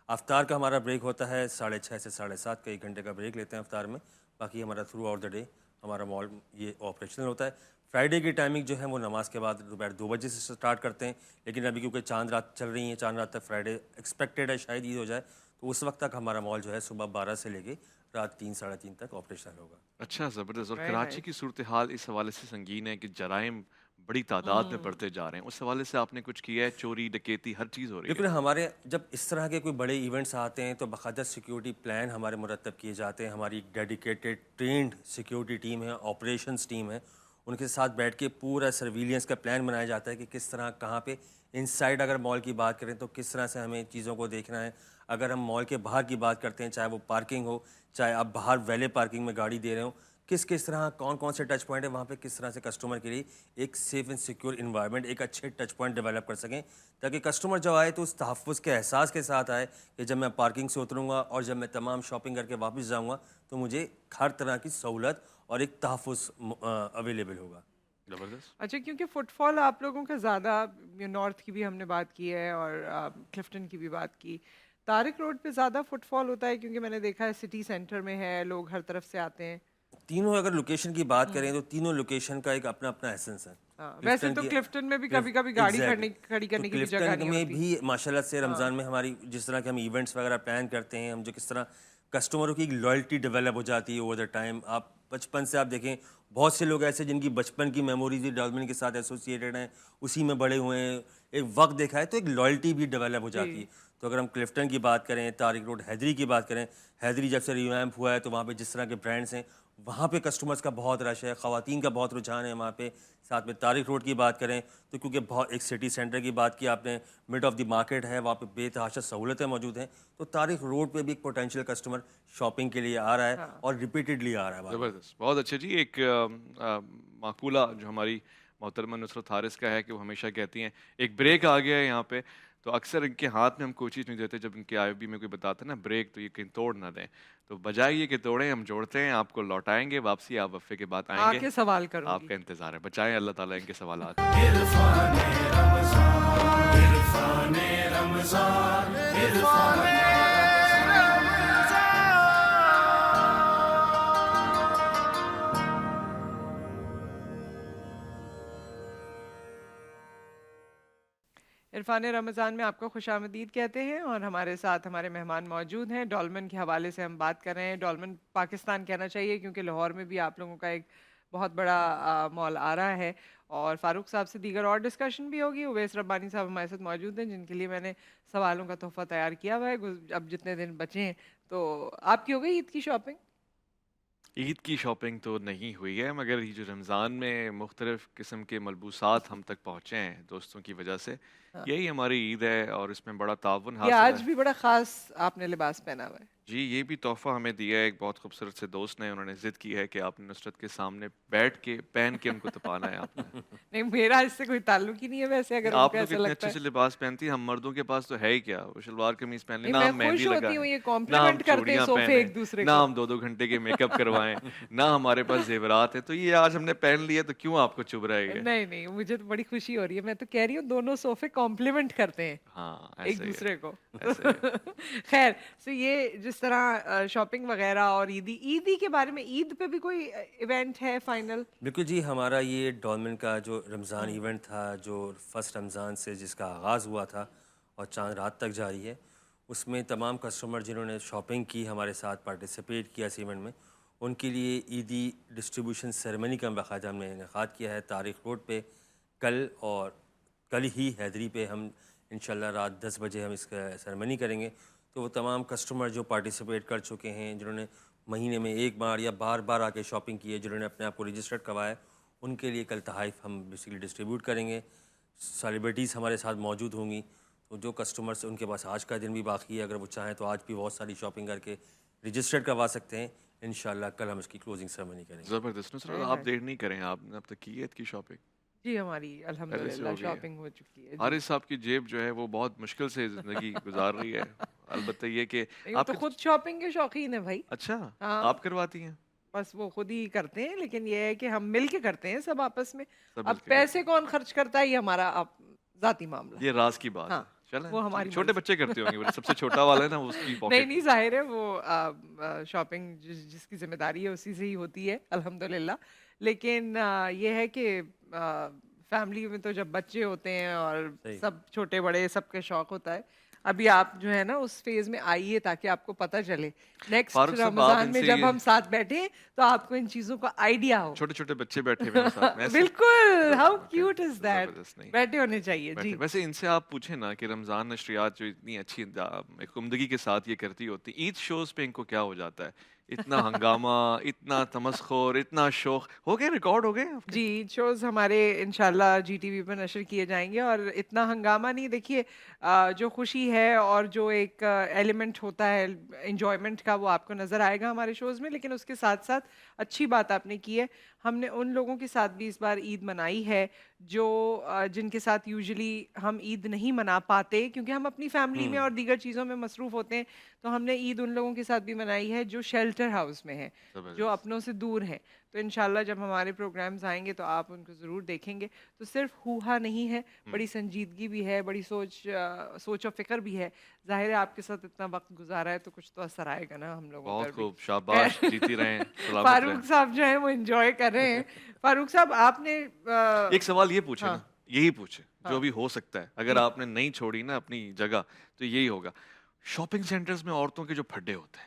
افطار کا ہمارا بریک ہوتا ہے 6:30 سے 7:30 کا، 1 گھنٹے کا بریک لیتے ہیں افطار میں، باقی ہمارا تھرو آؤٹ دا ڈے ہمارا مال یہ آپریشنل ہوتا ہے۔ فرائیڈے کی ٹائمنگ جو ہے وہ نماز کے بعد دوپہر 2 بجے سے سٹارٹ کرتے ہیں، لیکن ابھی کیونکہ چاند رات چل رہی ہیں، چاند رات تک فرائیڈے ایکسپیکٹیڈ ہے شاید عید ہو جائے، تو اس وقت تک ہمارا مال جو ہے صبح 12 سے لے کے رات 3 ساڑھے 3 تک آپریشنل ہوگا۔ اچھا، زبردست۔ اور کراچی کی صورتحال اس حوالے سے سنگین ہے کہ جرائم بڑی تعداد میں بڑھتے جا رہے ہیں، اس حوالے سے آپ نے کچھ کیا ہے؟ چوری، ڈکیتی، ہر چیز ہو رہی ہے۔ بالکل، ہمارے جب اس طرح کے کوئی بڑے ایونٹس آتے ہیں تو باقاعدہ سیکیورٹی پلان ہمارے مرتب کیے جاتے ہیں، ہماری ڈیڈیکیٹڈ ٹرینڈ سیکیورٹی ٹیم ہے، آپریشنس ٹیم ہے، ان کے ساتھ بیٹھ کے پورا سرویلینس کا پلان بنایا جاتا ہے کہ کس طرح کہاں پہ ان سائڈ اگر مال کی بات کریں تو کس طرح سے ہمیں چیزوں کو دیکھنا ہے، اگر ہم مال کے باہر کی بات کرتے ہیں، چاہے وہ پارکنگ ہو، چاہے آپ باہر ویلے پارکنگ میں گاڑی دے رہے ہوں، کس طرح کون سے ٹچ پوائنٹ ہے وہاں پہ، کس طرح سے کسٹمر کے لیے ایک سیف اینڈ سیکیور انوائرمنٹ، ایک اچھے ٹچ پوائنٹ ڈیولپ کر سکیں، تاکہ کسٹمر جب آئے تو اس تحفظ کے احساس کے ساتھ آئے کہ جب میں پارکنگ سے اتروں گا اور جب میں تمام شاپنگ کر کے واپس جاؤں گا تو مجھے ہر طرح کی سہولت اور ایک تحفظ اویلیبل ہوگا۔ زبردست۔ اچھا، کیونکہ فٹ فال آپ لوگوں کا زیادہ، نارتھ کی بھی ہم نے بات کی ہے اور کلفٹن کی بھی بات کی، طارق روڈ پہ زیادہ فٹ فال ہوتا ہے؟ کیونکہ میں نے دیکھا ہے سٹی سینٹر میں ہے، لوگ ہر طرف سے آتے ہیں۔ تینوں اگر لوکیشن کی بات کریں تو تینوں لوکیشن کا ایک اپنا اپنا ایسنس ہے۔ ویسے تو کلفٹن میں بھی کبھی کبھی گاڑی کھڑی کرنے کی بھی جگہ نہیں میں ہوتی۔ بھی ماشاء اللہ سے رمضان میں ہماری جس طرح کے ہم ایونٹس وغیرہ پلان کرتے ہیں، ہم جو کس طرح کسٹمروں کی ایک لائلٹی ڈیولپ ہو جاتی ہے اوور دا ٹائم. آپ بچپن سے آپ دیکھیں بہت سے لوگ ایسے جن کی بچپن کی میموریز ہی ڈولمن کے ساتھ ایسوسیٹیڈ ہیں, اسی میں بڑے ہوئے ہیں, ایک وقت دیکھا ہے تو ایک لائلٹی بھی ڈیولپ ہو جاتی ہے. تو اگر ہم کلفٹن کی بات کریں, طارق روڈ حیدری کی بات کریں, حیدری جب سے ریویمپ ہوا ہے تو وہاں پہ جس طرح کے برانڈس ہیں وہاں پہ کسٹمرز کا بہت رش ہے, خواتین کا بہت رجحان ہے وہاں پہ. ساتھ میں طارق روڈ کی بات کریں تو کیونکہ بہت ایک سٹی سینٹر کی بات کی آپ نے, مڈ آف دی مارکیٹ ہے, وہاں پہ بے تحاشا سہولتیں موجود ہیں, تو طارق روڈ پہ بھی ایک پوٹینشیل کسٹمر شاپنگ کے لیے آ رہا ہے اور ریپیٹڈلی آ رہا ہے. زبردست, بہت اچھا جی. ایک مقولہ جو ہماری محترمہ نصرت حارث کا ہے کہ وہ ہمیشہ کہتی ہیں ایک بریک آ گیا ہے یہاں پہ, تو اکثر ان کے ہاتھ میں ہم کوئی چیز نہیں دیتے. جب ان کے آئی بی میں کوئی بتاتا ہے نا بریک, تو یہ کہیں توڑ نہ دیں, تو بجائے یہ کہ توڑیں ہم جوڑتے ہیں, آپ کو لوٹائیں گے واپسی, آپ وقفے کے بعد آئیں گے, کے سوال کروں آپ کا انتظار ہے. بچائیں اللہ تعالیٰ ان کے سوالات. عرفان رمضان عرفان رمضان عرفان عرفان رمضان میں آپ کو خوش آمدید کہتے ہیں, اور ہمارے ساتھ ہمارے مہمان موجود ہیں. ڈولمن کے حوالے سے ہم بات کر رہے ہیں. ڈولمن پاکستان کہنا چاہیے کیونکہ لاہور میں بھی آپ لوگوں کا ایک بہت بڑا مال آ رہا ہے, اور فاروق صاحب سے دیگر اور ڈسکشن بھی ہوگی. اویس ربانی صاحب ہمارے ساتھ موجود ہیں جن کے لیے میں نے سوالوں کا تحفہ تیار کیا ہوا ہے. اب جتنے دن بچے ہیں, تو آپ کی ہو گئی عید کی شاپنگ؟ عید کی شاپنگ تو نہیں ہوئی ہے, مگر یہ جو رمضان میں مختلف قسم کے ملبوسات ہم تک پہنچے ہیں دوستوں کی وجہ سے, یہی ہماری عید ہے, اور اس میں بڑا تعاون یہ حاصل آج ہے. بھی بڑا خاص آپ نے لباس پہنا ہوا ہے. جی, یہ بھی تحفہ ہمیں دیا ہے ایک بہت خوبصورت سے دوست نے. انہوں نے ضد کی ہے کہ آپ نے نصرت کے سامنے بیٹھ کے پہن کے ان کو تپانا ہے. آپ نے نہیں, میرا اس سے کوئی تعلق ہی نہیں ہے ویسے, اگر ان آپ کو لوگ ایسا اتنے لگتا اچھے سے ہے. لباس پہنتی ہیں, ہم مردوں کے پاس تو ہے ہی کیا, وہ شلوار قمیض پہن لیں, نہ میں ہم مہندی خوش ہوتی ہوں, لگائیں, یہ نہ ہم کمپلیمنٹ کرتے ہیں چوڑیاں صوفے پہنیں, ایک دوسرے نہ کو. ہم 2-2 گھنٹے کے میک اپ کروائیں, نہ ہمارے پاس زیورات ہیں, تو یہ آج ہم نے پہن لیا تو کیوں آپ کو چبھ رہا ہے؟ نہیں نہیں, مجھے تو بڑی خوشی ہو رہی ہے. میں تو کہہ رہی ہوں دونوں صوفے کمپلیمنٹ کرتے ہیں ہاں, ایک ایسے ہی دوسرے کو. ایسے خیر, سو یہ جس طرح شاپنگ وغیرہ اور عیدی کے بارے میں, عید پہ بھی کوئی ایونٹ ہے فائنل؟ بالکل جی, ہمارا یہ ڈولمن کا جو رمضان ایونٹ تھا, جو فرسٹ رمضان سے جس کا آغاز ہوا تھا اور چاند رات تک جاری ہے, اس میں تمام کسٹمر جنہوں نے شاپنگ کی ہمارے ساتھ پارٹیسپیٹ کیا اس ایونٹ میں, ان کے لیے عیدی ڈسٹریبیوشن سیریمنی کا باقاعدہ ہم نے انعقاد کیا ہے طارق روڈ پہ کل, اور کل ہی حیدری پہ ہم انشاءاللہ رات 10 بجے ہم اس کا سیریمنی کریں گے. تو وہ تمام کسٹمر جو پارٹیسپیٹ کر چکے ہیں, جنہوں نے مہینے میں ایک بار یا بار بار آ کے شاپنگ کی ہے, جنہوں نے اپنے آپ کو رجسٹرڈ کروایا, ان کے لیے کل تحائف ہم بیسیکلی ڈسٹریبیوٹ کریں گے. سیلیبریٹیز ہمارے ساتھ موجود ہوں گی, تو جو کسٹمرس ان کے پاس آج کا دن بھی باقی ہے, اگر وہ چاہیں تو آج بھی بہت ساری شاپنگ کر کے رجسٹرڈ کروا سکتے ہیں. انشاءاللہ کل ہم اس کی کلوزنگ سیریمنی کریں گے. زبردست. نصرت, آپ دیر نہیں کریں, آپ نے اب تک کی ہے عید کی شاپنگ؟ جی, ہماری الحمدللہ شاپنگ ہو چکی ہے. حارث صاحب کی جیب جو ہے وہ بہت مشکل سے زندگی گزار رہی ہے. البتہ یہ کہ آپ تو خود شاپنگ کے شوقین ہیں بھائی. اچھا, آپ کرواتی ہیں؟ بس وہ خود ہی کرتے ہیں, لیکن یہ ہے کہ ہم مل کے کرتے ہیں سب آپس میں. اب پیسے کون خرچ کرتا ہے یہ ہمارا ذاتی معاملہ, یہ راز کی بات ہے. چلیں, وہ ہماری چھوٹے بچے کرتے ہوں گے, سب سے چھوٹا والا ہے نا وہ اس کی پاکٹ. نہیں ظاہر ہے وہ شاپنگ جس کی ذمہ داری ہے اسی سے ہی ہوتی ہے الحمدللہ. لیکن یہ ہے کہ فیملی میں تو جب بچے ہوتے ہیں اور سب چھوٹے بڑے سب کا شوق ہوتا ہے. ابھی آپ جو ہے نا اس فیز میں آئیے تاکہ آپ کو پتہ چلے نیکسٹ رمضان میں جب ہم ساتھ بیٹھیں تو آپ کو ان چیزوں کا آئیڈیا ہو. چھوٹے چھوٹے بچے بیٹھے ہوئے ہیں ساتھ میں. بالکل, ہاؤ کیوٹ از دیٹ, بیٹھے ہونے چاہیے. جی, ویسے ان سے آپ پوچھیں نا کہ رمضان نشریات جو اتنی اچھی ایک عمدگی کے ساتھ یہ کرتی ہوتی, عید شوز پہ ان کو کیا ہو جاتا ہے؟ اتنا ہنگامہ, اتنا تمسخر, اتنا شوق, ہو گئے ریکارڈ ہو گئے جی. عید شوز ہمارے انشاءاللہ جی ٹی وی پہ نشر کیے جائیں گے, اور اتنا ہنگامہ نہیں. دیکھیے جو خوشی ہے اور جو ایک ایلیمنٹ ہوتا ہے انجوائمنٹ کا, وہ آپ کو نظر آئے گا ہمارے شوز میں. لیکن اس کے ساتھ ساتھ اچھی بات آپ نے کی ہے, ہم نے ان لوگوں کے ساتھ بھی اس بار عید منائی ہے جو جن کے ساتھ یوزلی ہم عید نہیں منا پاتے کیونکہ ہم اپنی فیملی میں اور دیگر چیزوں میں مصروف ہوتے ہیں. تو ہم نے عید ان لوگوں کے ساتھ بھی منائی ہے جو شیلٹر ہاؤس میں ہیں, جو اپنوں سے دور ہیں. تو انشاءاللہ جب ہمارے پروگرامز آئیں گے تو آپ ان کو ضرور دیکھیں گے. تو صرف ہوہا نہیں ہے, بڑی سنجیدگی بھی ہے, بڑی سوچ و فکر بھی ہے. ظاہر ہے آپ کے ساتھ اتنا وقت گزارا ہے تو کچھ تو اثر آئے گا نا ہم لوگوں پر. بہت خوب, شاباش, جیتی رہیں. فاروق صاحب جو ہیں وہ انجوائے کر رہے ہیں. فاروق صاحب آپ نے ایک سوال یہ پوچھے نا, یہی پوچھے جو بھی ہو سکتا ہے, اگر آپ نے نہیں چھوڑی نا اپنی جگہ تو یہی ہوگا, شاپنگ سینٹرز میں عورتوں کے جو پھڈے ہوتے ہیں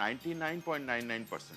99.99%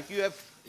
IQF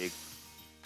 1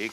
1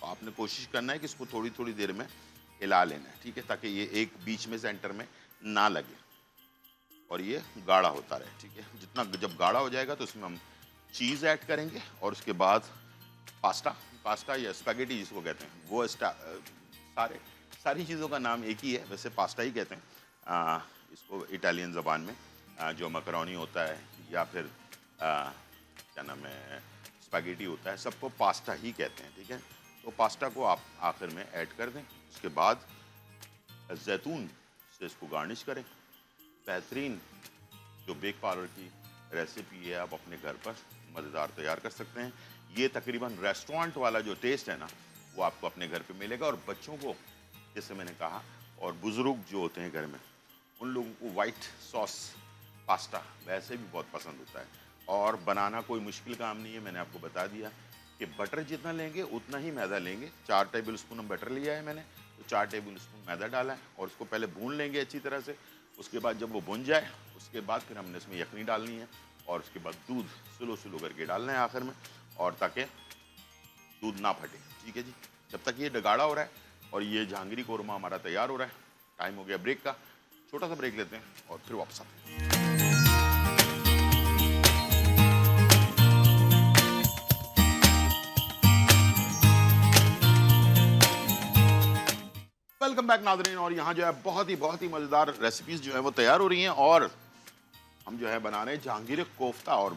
تو آپ نے کوشش کرنا ہے کہ اس کو تھوڑی تھوڑی دیر میں ہلا لینا ہے, ٹھیک ہے, تاکہ یہ ایک بیچ میں سینٹر میں نہ لگے اور یہ گاڑھا ہوتا رہے, ٹھیک ہے. جتنا جب گاڑھا ہو جائے گا تو اس میں ہم چیز ایڈ کریں گے اور اس کے بعد پاستا یا اسپیگیٹی جس کو کہتے ہیں, وہ ساری چیزوں کا نام ایک ہی ہے, ویسے پاستا ہی کہتے ہیں اس کو اٹالین زبان میں. جو مکرونی ہوتا ہے یا پھر کیا نام ہے اسپیگیٹی ہوتا ہے, سب کو پاستا ہی کہتے ہیں, ٹھیک ہے. تو پاستا کو آپ آخر میں ایڈ کر دیں. اس کے بعد زیتون سے اس کو گارنش کریں. بہترین جو بیک پارلر کی ریسیپی ہے آپ اپنے گھر پر مزیدار تیار کر سکتے ہیں. یہ تقریباً ریسٹورانٹ والا جو ٹیسٹ ہے نا وہ آپ کو اپنے گھر پہ ملے گا. اور بچوں کو جیسے میں نے کہا اور بزرگ جو ہوتے ہیں گھر میں ان لوگوں کو وائٹ سوس پاستا ویسے بھی بہت پسند ہوتا ہے. اور بنانا کوئی مشکل کام نہیں ہے, میں نے آپ کو بتا دیا کہ بٹر جتنا لیں گے اتنا ہی میدا لیں گے. 4 ٹیبل اسپون ہم بٹر لیا ہے میں نے, تو 4 ٹیبل اسپون میدا ڈالا ہے اور اس کو پہلے بھون لیں گے اچھی طرح سے. اس کے بعد جب وہ بھن جائے اس کے بعد پھر ہم نے اس میں یخنی ڈالنی ہے اور اس کے بعد دودھ سلو کر کے ڈالنا ہے آخر میں, اور تاکہ دودھ نہ پھٹے, ٹھیک ہے جی. جب تک یہ گاڑھا ہو رہا ہے اور یہ جہانگیری قورمہ ہمارا تیار ہو رہا ہے, ٹائم ہو گیا بریک کا. چھوٹا سا بریک لیتے ہیں اور پھر واپس آتے ہیں. ویلکم بیک ناظرین. اور یہاں جو ہے بہت ہی مزیدار ریسیپیز جو ہے وہ تیار ہو رہی ہیں اور ہم جو ہے بنا رہے ہیں جہانگیری کوفتہ اور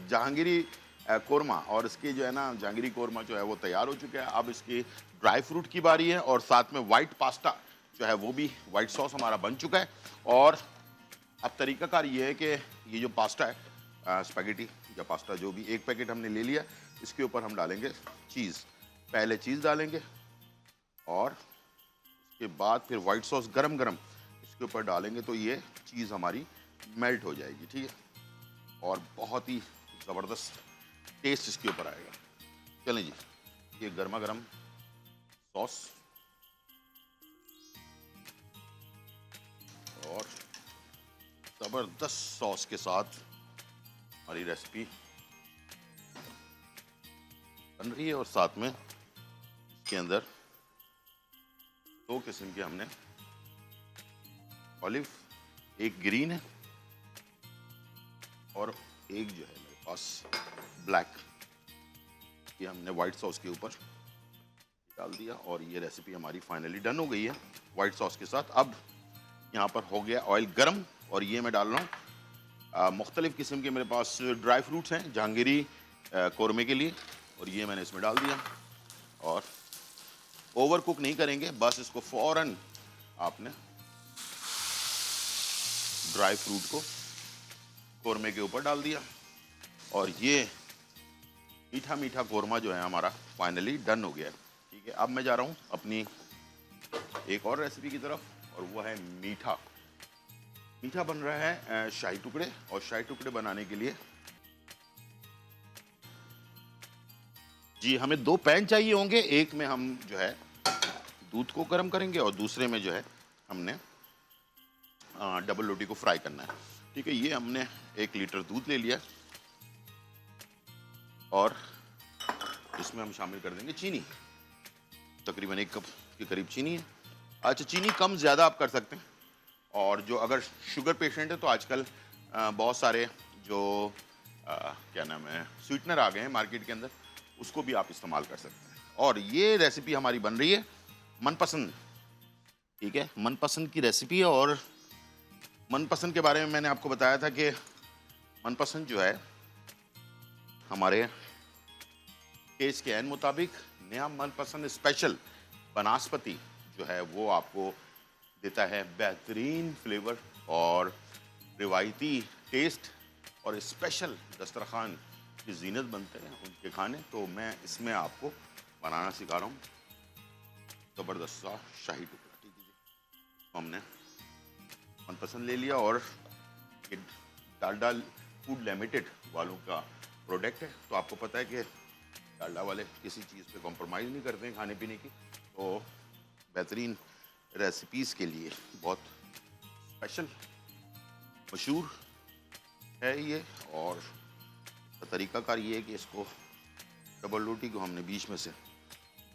جہانگیری قورمہ. اور اس کی جو ہے نا جہانگیری قورمہ جو ہے وہ تیار ہو چکا ہے. اب اس کی ڈرائی فروٹ کی باری ہے اور ساتھ میں وائٹ پاستا جو ہے وہ بھی وائٹ سوس ہمارا بن چکا ہے. اور اب طریقہ کار یہ ہے کہ یہ جو پاستا ہے اسپیگیٹی یا پاستا جو بھی, ایک پیکٹ ہم نے لے لیا, اس کے اوپر ہم ڈالیں گے چیز. پہلے چیز ڈالیں گے اور اس کے بعد پھر وائٹ سوس گرم اس کے اوپر ڈالیں گے تو یہ چیز ہماری میلٹ ہو جائے گی, ٹھیک ہے. اور بہت ہی زبردست ٹیسٹ اس کے اوپر آئے گا. چلیں جی, یہ گرما گرم سوس اور زبردست سوس کے ساتھ ہماری ریسیپی بن رہی ہے. اور ساتھ میں اس کے اندر 2 قسم کے ہم نے اولیو, ایک گرین ہے اور ایک جو ہے میرے پاس بلیک, یہ ہم نے وائٹ سوس کے اوپر ڈال دیا. اور یہ ریسیپی ہماری فائنلی ڈن ہو گئی ہے وائٹ سوس کے ساتھ. اب یہاں پر ہو گیا آئل گرم اور یہ میں ڈال رہا ہوں مختلف قسم کے میرے پاس ڈرائی فروٹس ہیں جہانگیری قورمے کے لیے, اور یہ میں نے اس میں ڈال دیا. اور اوور کوک نہیں کریں گے, بس اس کو فوراً آپ نے ڈرائی فروٹ کو قورمے کے اوپر ڈال دیا. اور یہ میٹھا قورمہ جو ہے ہمارا فائنلی ڈن ہو گیا ہے, ٹھیک ہے. اب میں جا رہا ہوں اپنی ایک اور ریسیپی کی طرف, اور وہ ہے میٹھا بن رہا ہے شاہی ٹکڑے. اور شاہی ٹکڑے بنانے کے لیے جی ہمیں 2 پین چاہیے ہوں گے. ایک میں ہم جو ہے دودھ کو گرم کریں گے اور دوسرے میں جو ہے ہم نے ڈبل روٹی کو فرائی کرنا ہے, ٹھیک ہے. یہ ہم نے 1 لیٹر دودھ لے لیا اور اس میں ہم شامل کر دیں گے چینی. تقریباً 1 کپ کے قریب چینی ہے. اچھا, چینی کم زیادہ آپ کر سکتے ہیں. اور جو اگر شوگر پیشنٹ ہے تو آج کل بہت سارے جو کیا نام ہے سویٹنر آ گئے ہیں مارکیٹ کے اندر, اس کو بھی آپ استعمال کر سکتے ہیں. اور یہ ریسیپی ہماری بن رہی ہے من پسند, ٹھیک ہے. من پسند کی ریسیپی ہے. اور من پسند کے بارے میں میں نے آپ کو بتایا تھا کہ من پسند جو ہے ہمارے ٹیسٹ کے عین مطابق نیا من پسند اسپیشل بناسپتی جو ہے وہ آپ کو دیتا ہے بہترین فلیور اور روایتی ٹیسٹ اور اسپیشل دسترخوان کی زینت بنتے ہیں ان کے کھانے. تو میں اس میں آپ کو بنانا سکھا رہا ہوں زبردست سا شاہی ٹکڑا, ٹھیک ہے جی. ہم نے من پسند لے لیا اور یہ ڈالڈا فوڈ لمیٹڈ والوں کا پروڈکٹ ہے, تو آپ کو پتہ ہے کہ ڈالڈا والے کسی چیز پہ کمپرومائز نہیں کرتے ہیں کھانے پینے کی. تو بہترین ریسیپیز کے لیے بہت اسپیشل مشہور ہے یہ. اور طریقہ کار یہ ہے کہ اس کو ڈبل روٹی کو ہم نے بیچ میں سے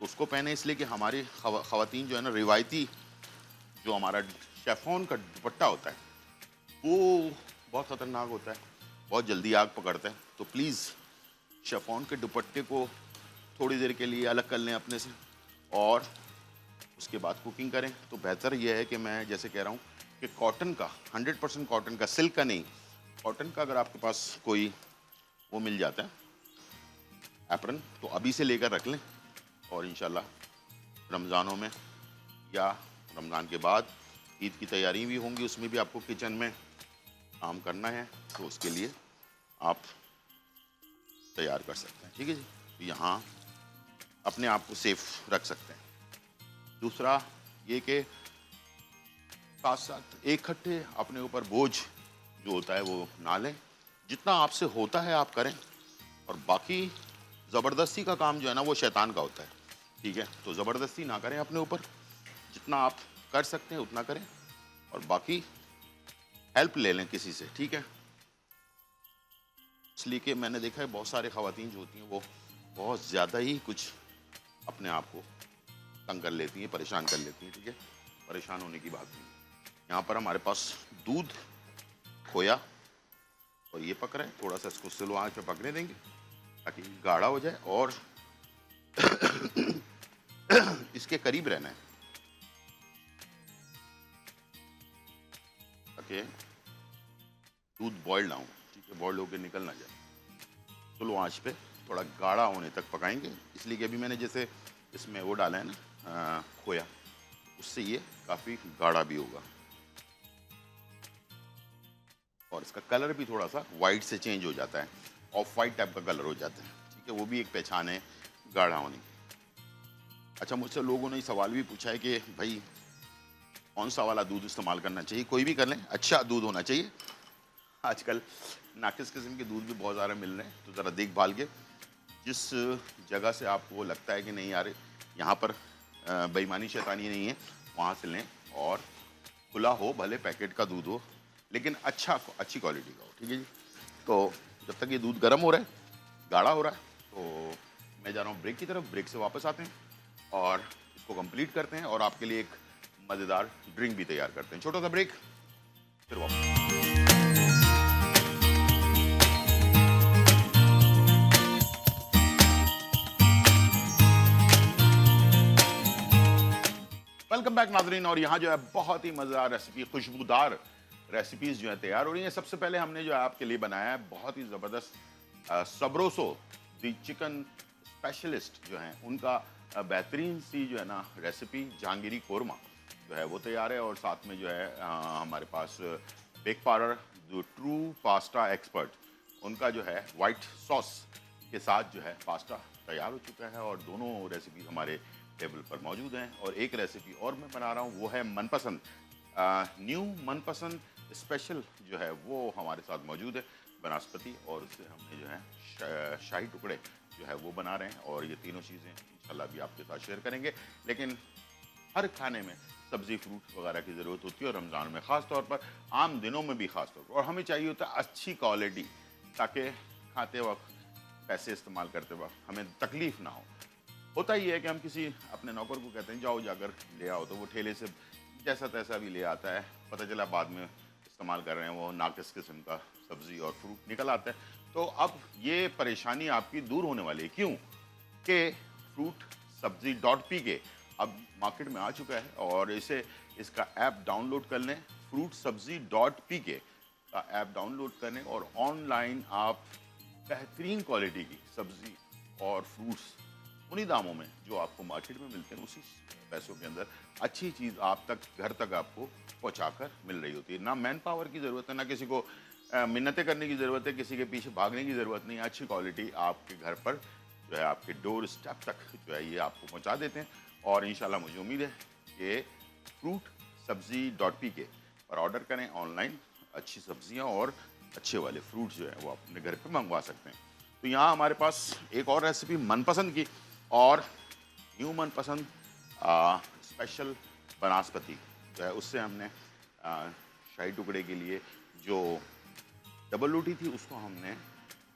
اس کو پہنے اس لیے کہ ہماری خواتین جو ہے نا روایتی جو ہمارا شیفون کا دوپٹہ ہوتا ہے وہ بہت خطرناک ہوتا ہے, بہت جلدی آگ پکڑتا ہے. تو پلیز شیفون کے دوپٹے کو تھوڑی دیر کے لیے الگ کر لیں اپنے سے اور اس کے بعد کوکنگ کریں. تو بہتر یہ ہے کہ میں جیسے کہہ رہا ہوں کہ کاٹن کا 100% کاٹن کا, سلک کا نہیں, کاٹن کا اگر آپ کے پاس کوئی وہ مل جاتا ہے ایپرن تو ابھی سے لے کر رکھ لیں, اور انشاءاللہ رمضانوں میں یا رمضان کے بعد عید کی تیاری بھی ہوں گی, اس میں بھی آپ کو کچن میں کام کرنا ہے تو اس کے لیے آپ تیار کر سکتے ہیں. ٹھیک ہے جی, تو یہاں اپنے آپ کو سیف رکھ سکتے ہیں. دوسرا یہ کہ ساتھ ساتھ ایک کھٹے اپنے اوپر بوجھ جو ہوتا ہے وہ نہ لیں, جتنا آپ سے ہوتا ہے آپ کریں, اور باقی زبردستی کا کام جو ہے نا وہ شیطان کا ہوتا ہے. ٹھیک ہے, تو زبردستی نہ کریں اپنے اوپر, جتنا آپ کر سکتے ہیں اتنا کریں, اور باقی ہیلپ لے لیں کسی سے. ٹھیک ہے, اس لیے کہ میں نے دیکھا ہے بہت سارے خواتین جو ہوتی ہیں وہ بہت زیادہ ہی کچھ اپنے آپ کو تنگ کر لیتی ہیں, پریشان کر لیتی ہیں. ٹھیک ہے, پریشان ہونے کی بات نہیں. یہاں پر ہمارے پاس دودھ, کھویا اور یہ پک رہا ہے, تھوڑا سا اس کو سلو آنچ پہ پکنے دیں گے تاکہ گاڑھا ہو جائے, اور اس کے قریب رہنا ہے تاکہ دودھ بوائل نہ ہو. ٹھیک ہے, بوائل ہو کے نکل نہ جائے. سلو آنچ پہ تھوڑا گاڑھا ہونے تک پکائیں گے, اس لیے کہ ابھی میں نے جیسے اس میں وہ ڈالا ہے نا کھویا, اس سے یہ کافی گاڑھا بھی ہوگا, اور اس کا کلر بھی تھوڑا سا وائٹ سے چینج ہو جاتا ہے, آف وائٹ ٹائپ کا کلر ہو جاتا ہے. ٹھیک ہے, وہ بھی ایک پہچان ہے گاڑھا ہونے کی. اچھا, مجھ سے لوگوں نے یہ سوال بھی پوچھا ہے کہ بھائی کون سا والا دودھ استعمال کرنا چاہیے. کوئی بھی کر لیں, اچھا دودھ ہونا چاہیے. آج کل ناقص قسم کے دودھ بھی بہت سارے مل رہے ہیں, تو ذرا دیکھ بھال کے جس جگہ سے آپ کو لگتا ہے کہ نہیں یار یہاں پر بے ایمانی شیطانی نہیں ہے, وہاں سے لیں, اور کھلا ہو بھلے پیکٹ کا دودھ ہو لیکن اچھی کوالٹی کا ہو. ٹھیک ہے جی, تو جب تک یہ دودھ گرم ہو رہا ہے, گاڑھا ہو رہا ہے, تو میں جا رہا ہوں بریک کی طرف. بریک سے واپس آتے ہیں اور اس کو کمپلیٹ کرتے ہیں, اور آپ کے لیے ایک مزیدار ڈرنک بھی تیار کرتے ہیں. چھوٹا سا بریک, پھر واپس. ویلکم بیک ناظرین, اور یہاں جو ہے بہت ہی مزیدار ریسیپی, خوشبودار ریسیپیز جو ہیں تیار ہو رہی ہیں. سب سے پہلے ہم نے جو ہے آپ کے لیے بنایا ہے بہت ہی زبردست سبروسو دی چکن اسپیشلسٹ جو ہیں ان کا بہترین سی جو ہے نا ریسیپی جہانگیری قورمہ جو ہے وہ تیار ہے, اور ساتھ میں جو ہے ہمارے پاس بیک پارر جو ٹرو پاستا ایکسپرٹ, ان کا جو ہے وائٹ سوس کے ساتھ جو ہے پاستا تیار ہو چکا ہے, اور دونوں ریسیپیز ہمارے ٹیبل پر موجود ہیں. اور ایک ریسیپی اور میں بنا رہا ہوں, وہ ہے من پسند نیو من پسند اسپیشل جو ہے وہ ہمارے ساتھ موجود ہے, بناسپتی, اور اس سے ہم نے جو ہے شاہی ٹکڑے جو ہے وہ بنا رہے ہیں, اور یہ تینوں چیزیں انشاءاللہ بھی آپ کے ساتھ شیئر کریں گے. لیکن ہر کھانے میں سبزی فروٹ وغیرہ کی ضرورت ہوتی ہے, اور رمضان میں خاص طور پر, عام دنوں میں بھی خاص طور پر, اور ہمیں چاہیے ہوتا ہے اچھی کوالٹی, تاکہ کھاتے وقت پیسے استعمال کرتے وقت ہمیں تکلیف نہ ہو. ہوتا ہی ہے کہ ہم کسی اپنے نوکر کو کہتے ہیں جاؤ جا کر لے آؤ, تو وہ ٹھیلے سے جیسا تیسا بھی لے آتا ہے, پتہ چلا بعد میں استعمال کر رہے ہیں وہ ناقص قسم کا سبزی اور فروٹ نکل آتا ہے. تو اب یہ پریشانی آپ کی دور ہونے والی ہے. کیوں کہ فروٹ سبزی .pk اب مارکیٹ میں آ چکا ہے, اور اس کا ایپ ڈاؤن لوڈ کر لیں. فروٹ سبزی .pk کا ایپ ڈاؤن لوڈ کریں, اور آن لائن آپ بہترین کوالٹی کی سبزی اور فروٹس انہی داموں میں جو آپ کو مارکیٹ میں ملتے ہیں, اسی پیسوں کے اندر اچھی چیز آپ تک گھر تک آپ کو پہنچا کر مل رہی ہوتی ہے. نہ مین پاور کی ضرورت ہے, نہ کسی کو منتیں کرنے کی ضرورت ہے, کسی کے پیچھے بھاگنے کی ضرورت نہیں. اچھی کوالٹی آپ کے گھر پر جو ہے آپ کے ڈور اسٹیپ تک جو ہے یہ آپ کو پہنچا دیتے ہیں. اور انشاءاللہ مجھے امید ہے کہ فروٹ سبزی .pk پر آرڈر کریں آن لائن, اچھی سبزیاں اور اچھے والے فروٹ جو ہے وہ آپ اپنے گھر پہ منگوا سکتے ہیں. تو یہاں ہمارے پاس ایک اور ریسیپی من پسند کی, اور نیو من پسند اسپیشل بناسپتی جو ہے, اس سے ہم نے شاہی ٹکڑے کے لیے جو ڈبل روٹی تھی اس کو ہم نے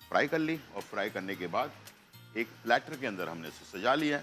فرائی کر لی, اور فرائی کرنے کے بعد ایک پلیٹر کے اندر ہم نے اسے سجا لیا ہے,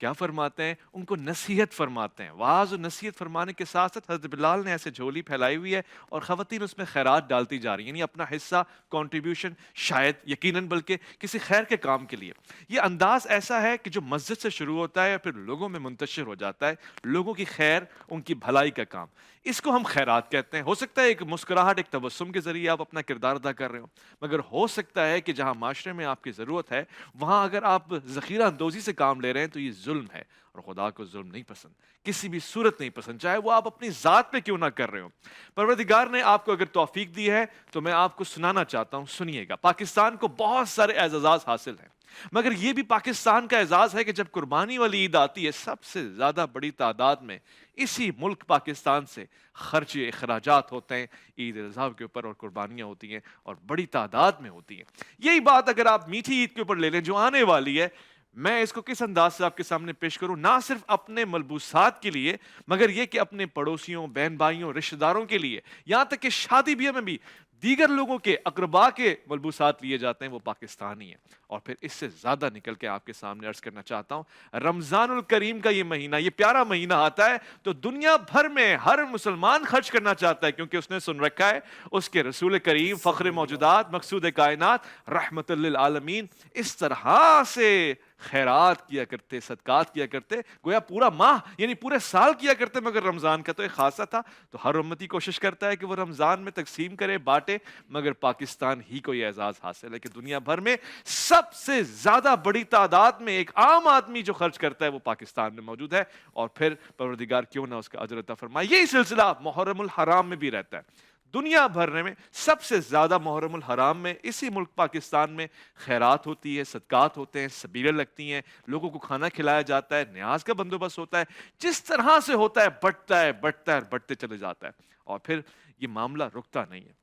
کیا فرماتے ہیں؟ ان کو نصیحت فرماتے ہیں. واعظ و نصیحت فرمانے کے ساتھ ساتھ حضرت بلال نے ایسے جھولی پھیلائی ہوئی ہے اور خواتین اس میں خیرات ڈالتی جا رہی ہیں, یعنی اپنا حصہ, کنٹریبیوشن, شاید یقیناً بلکہ کسی خیر کے کام کے لیے. یہ انداز ایسا ہے کہ جو مسجد سے شروع ہوتا ہے اور پھر لوگوں میں منتشر ہو جاتا ہے, لوگوں کی خیر, ان کی بھلائی کا کام. اس کو ہم خیرات کہتے ہیں. ہو سکتا ہے ایک مسکراہٹ, ایک تبسم کے ذریعے آپ اپنا کردار ادا کر رہے ہو, مگر ہو سکتا ہے کہ جہاں معاشرے میں آپ کی ضرورت ہے وہاں اگر آپ ذخیرہ اندوزی سے کام لے رہے ہیں تو یہ ظلم ہے, اور خدا کو ظلم نہیں پسند, کسی بھی صورت نہیں پسند, چاہے وہ آپ اپنی ذات پہ کیوں نہ کر رہے ہو. پروردگار نے آپ کو اگر توفیق دی ہے تو میں آپ کو سنانا چاہتا ہوں, سنیے گا. پاکستان کو بہت سارے اعزازات حاصل ہیں, مگر یہ بھی پاکستان کا اعزاز ہے کہ جب قربانی والی عید آتی ہے سب سے زیادہ بڑی تعداد میں اسی ملک پاکستان سے خرچ اخراجات ہوتے ہیں عید الاضحیٰ کے اوپر, اور قربانیاں ہوتی ہیں اور بڑی تعداد میں ہوتی ہیں. یہی بات اگر آپ میٹھی عید کے اوپر لے لیں جو آنے والی ہے, میں اس کو کس انداز سے آپ کے سامنے پیش کروں, نہ صرف اپنے ملبوسات کے لیے مگر یہ کہ اپنے پڑوسیوں, بہن بھائیوں, رشتہ داروں کے لیے, یہاں تک کہ شادی بیاہ میں بھی دیگر لوگوں کے, اقربا کے ملبوسات لیے جاتے ہیں, وہ پاکستانی ہیں. اور پھر اس سے زیادہ نکل کے آپ کے سامنے عرض کرنا چاہتا ہوں, رمضان الکریم کا یہ مہینہ, یہ پیارا مہینہ آتا ہے تو دنیا بھر میں ہر مسلمان خرچ کرنا چاہتا ہے, کیونکہ اس نے سن رکھا ہے اس کے رسول کریم فخر موجودات, مقصود کائنات, رحمت للعالمین اس طرح سے خیرات کیا کرتے, صدقات کیا کرتے, گویا پورا ماہ یعنی پورے سال کیا کرتے, مگر رمضان کا تو ایک خاصہ تھا. تو ہر امتی کوشش کرتا ہے کہ وہ رمضان میں تقسیم کرے, بانٹے, مگر پاکستان ہی کو یہ اعزاز حاصل ہے کہ دنیا بھر میں سب سے زیادہ بڑی تعداد میں ایک عام آدمی جو خرچ کرتا ہے وہ پاکستان میں موجود ہے. اور پھر پروردگار کیوں نہ اس کا اجر عطا فرمائے. یہی سلسلہ محرم الحرام میں بھی رہتا ہے. دنیا بھر میں سب سے زیادہ محرم الحرام میں اسی ملک پاکستان میں خیرات ہوتی ہے, صدقات ہوتے ہیں, سبیلیں لگتی ہیں, لوگوں کو کھانا کھلایا جاتا ہے, نیاز کا بندوبست ہوتا ہے. جس طرح سے ہوتا ہے بڑھتا ہے, بڑھتا ہے اور بڑھتے چلے جاتا ہے, اور پھر یہ معاملہ رکتا نہیں ہے.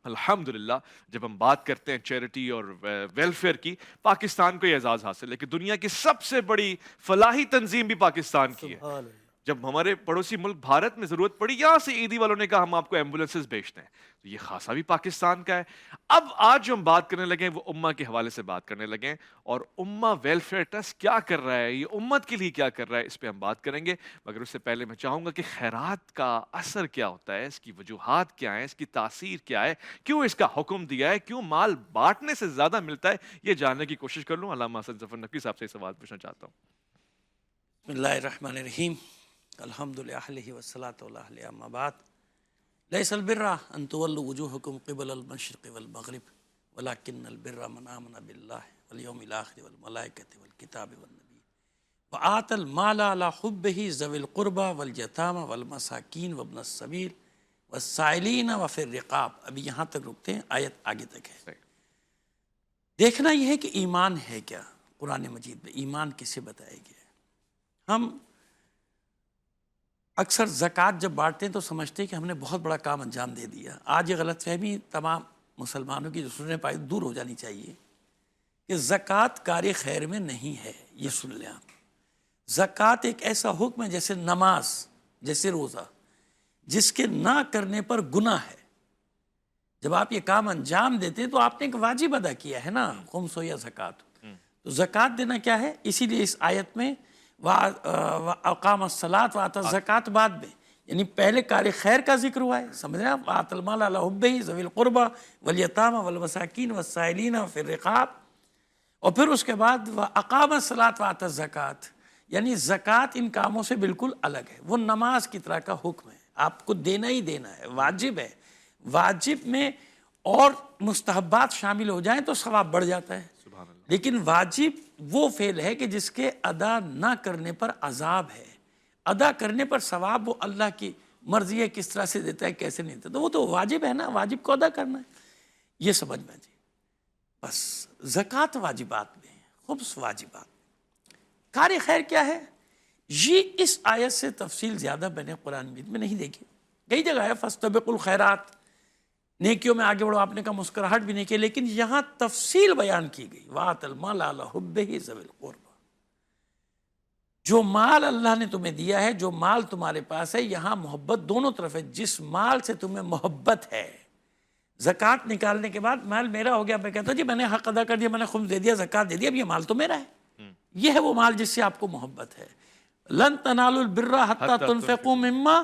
الحمدللہ جب ہم بات کرتے ہیں چیریٹی اور ویلفیئر کی, پاکستان کو یہ اعزاز حاصل ہے کہ دنیا کی سب سے بڑی فلاحی تنظیم بھی پاکستان کی ہے. جب ہمارے پڑوسی ملک بھارت میں ضرورت پڑی, یہاں سے عیدی والوں نے کہا ہم آپ کو ایمبولینسز بھیجتے ہیں, تو یہ خاصا بھی پاکستان کا ہے. اب آج جو ہم بات کرنے لگے وہ امہ کے حوالے سے بات کرنے لگے, اور امہ ویلفیئر ٹرسٹ کیا کر رہا ہے, یہ امت کے لیے کیا کر رہا ہے, اس پہ ہم بات کریں گے. مگر اس سے پہلے میں چاہوں گا کہ خیرات کا اثر کیا ہوتا ہے, اس کی وجوہات کیا ہیں, اس کی تاثیر کیا ہے, کیوں اس کا حکم دیا ہے, کیوں مال بانٹنے سے زیادہ ملتا ہے, یہ جاننے کی کوشش کر لوں. علامہ حسن ظفر نقوی صاحب سے سوال پوچھنا چاہتا ہوں. بسم اللہ الرحمن الرحیم. الحمد للہ والصلاۃ علیہ اما بعد. لیس البر ان تولوا وجوہکم قبل المشرق والمغرب ولکن البر من آمن باللہ والیوم الآخر والملائکۃ والکتاب والنبی وآتى المال علی حبہ ذوی القربى والیتامى والمساکین وابن السبیل والسائلین وفی الرقاب. ابھی یہاں تک رکتے ہیں, آیت آگے تک ہے. دیکھنا یہ ہے کہ ایمان ہے کیا. قرآن مجید میں ایمان کسے بتایا گیا ہے. ہم اکثر زکوٰۃ جب بانٹتے ہیں تو سمجھتے ہیں کہ ہم نے بہت بڑا کام انجام دے دیا. آج یہ غلط فہمی تمام مسلمانوں کی جو سننے پائی دور ہو جانی چاہیے کہ زکوٰۃ کار خیر میں نہیں ہے. یہ سن لیں آپ, زکوٰۃ ایک ایسا حکم ہے جیسے نماز, جیسے روزہ, جس کے نہ کرنے پر گناہ ہے. جب آپ یہ کام انجام دیتے ہیں تو آپ نے ایک واجب ادا کیا ہے نا, خمس ہو یا زکوٰۃ. تو زکوٰۃ دینا کیا ہے, اسی لیے اس آیت میں اقام الصلاۃ وآتى الزکوٰۃ بعد میں, یعنی پہلے کار خیر کا ذکر ہوا ہے, سمجھ رہے ہیں آپ, وآتى المال علی حبہ ذوی القربى والیتامى والمساکین والسائلین وفی الرقاب, اور پھر اس کے بعد اقام الصلاۃ وآتى الزکوٰۃ, یعنی زکوٰۃ ان کاموں سے بالکل الگ ہے. وہ نماز کی طرح کا حکم ہے, آپ کو دینا ہی دینا ہے, واجب ہے. واجب میں اور مستحبات شامل ہو جائیں تو ثواب بڑھ جاتا ہے, لیکن واجب وہ فعل ہے کہ جس کے ادا نہ کرنے پر عذاب ہے, ادا کرنے پر ثواب وہ اللہ کی مرضی ہے, کس طرح سے دیتا ہے کیسے نہیں دیتا, تو وہ تو واجب ہے نا, واجب کو ادا کرنا ہے. یہ سمجھ میں جی. بس زکوٰۃ واجبات میں, خمس واجبات. کار خیر کیا ہے, یہ اس آیت سے تفصیل زیادہ میں نے قرآن مجید میں نہیں دیکھی. کئی جگہ ہے فاستبقوا الخیرات, نیکیوں میں آگے بڑھو, آپ نے کہا مسکراہٹ بھی نہیں کی, لیکن یہاں تفصیل بیان کی گئی. وآتى المال علی حبہ ذوی القربى, جو مال اللہ نے تمہیں دیا ہے, جو مال تمہارے پاس ہے, یہاں محبت دونوں طرف ہے. جس مال سے تمہیں محبت ہے, زکوٰۃ نکالنے کے بعد مال میرا ہو گیا, میں کہتا ہوں جی میں نے حق ادا کر دیا, میں نے خمس دے دیا, زکوٰۃ دے دیا, اب یہ مال تو میرا ہے. یہ ہے وہ مال جس سے آپ کو محبت ہے. لن تنالوا البر حتی تنفقوا مما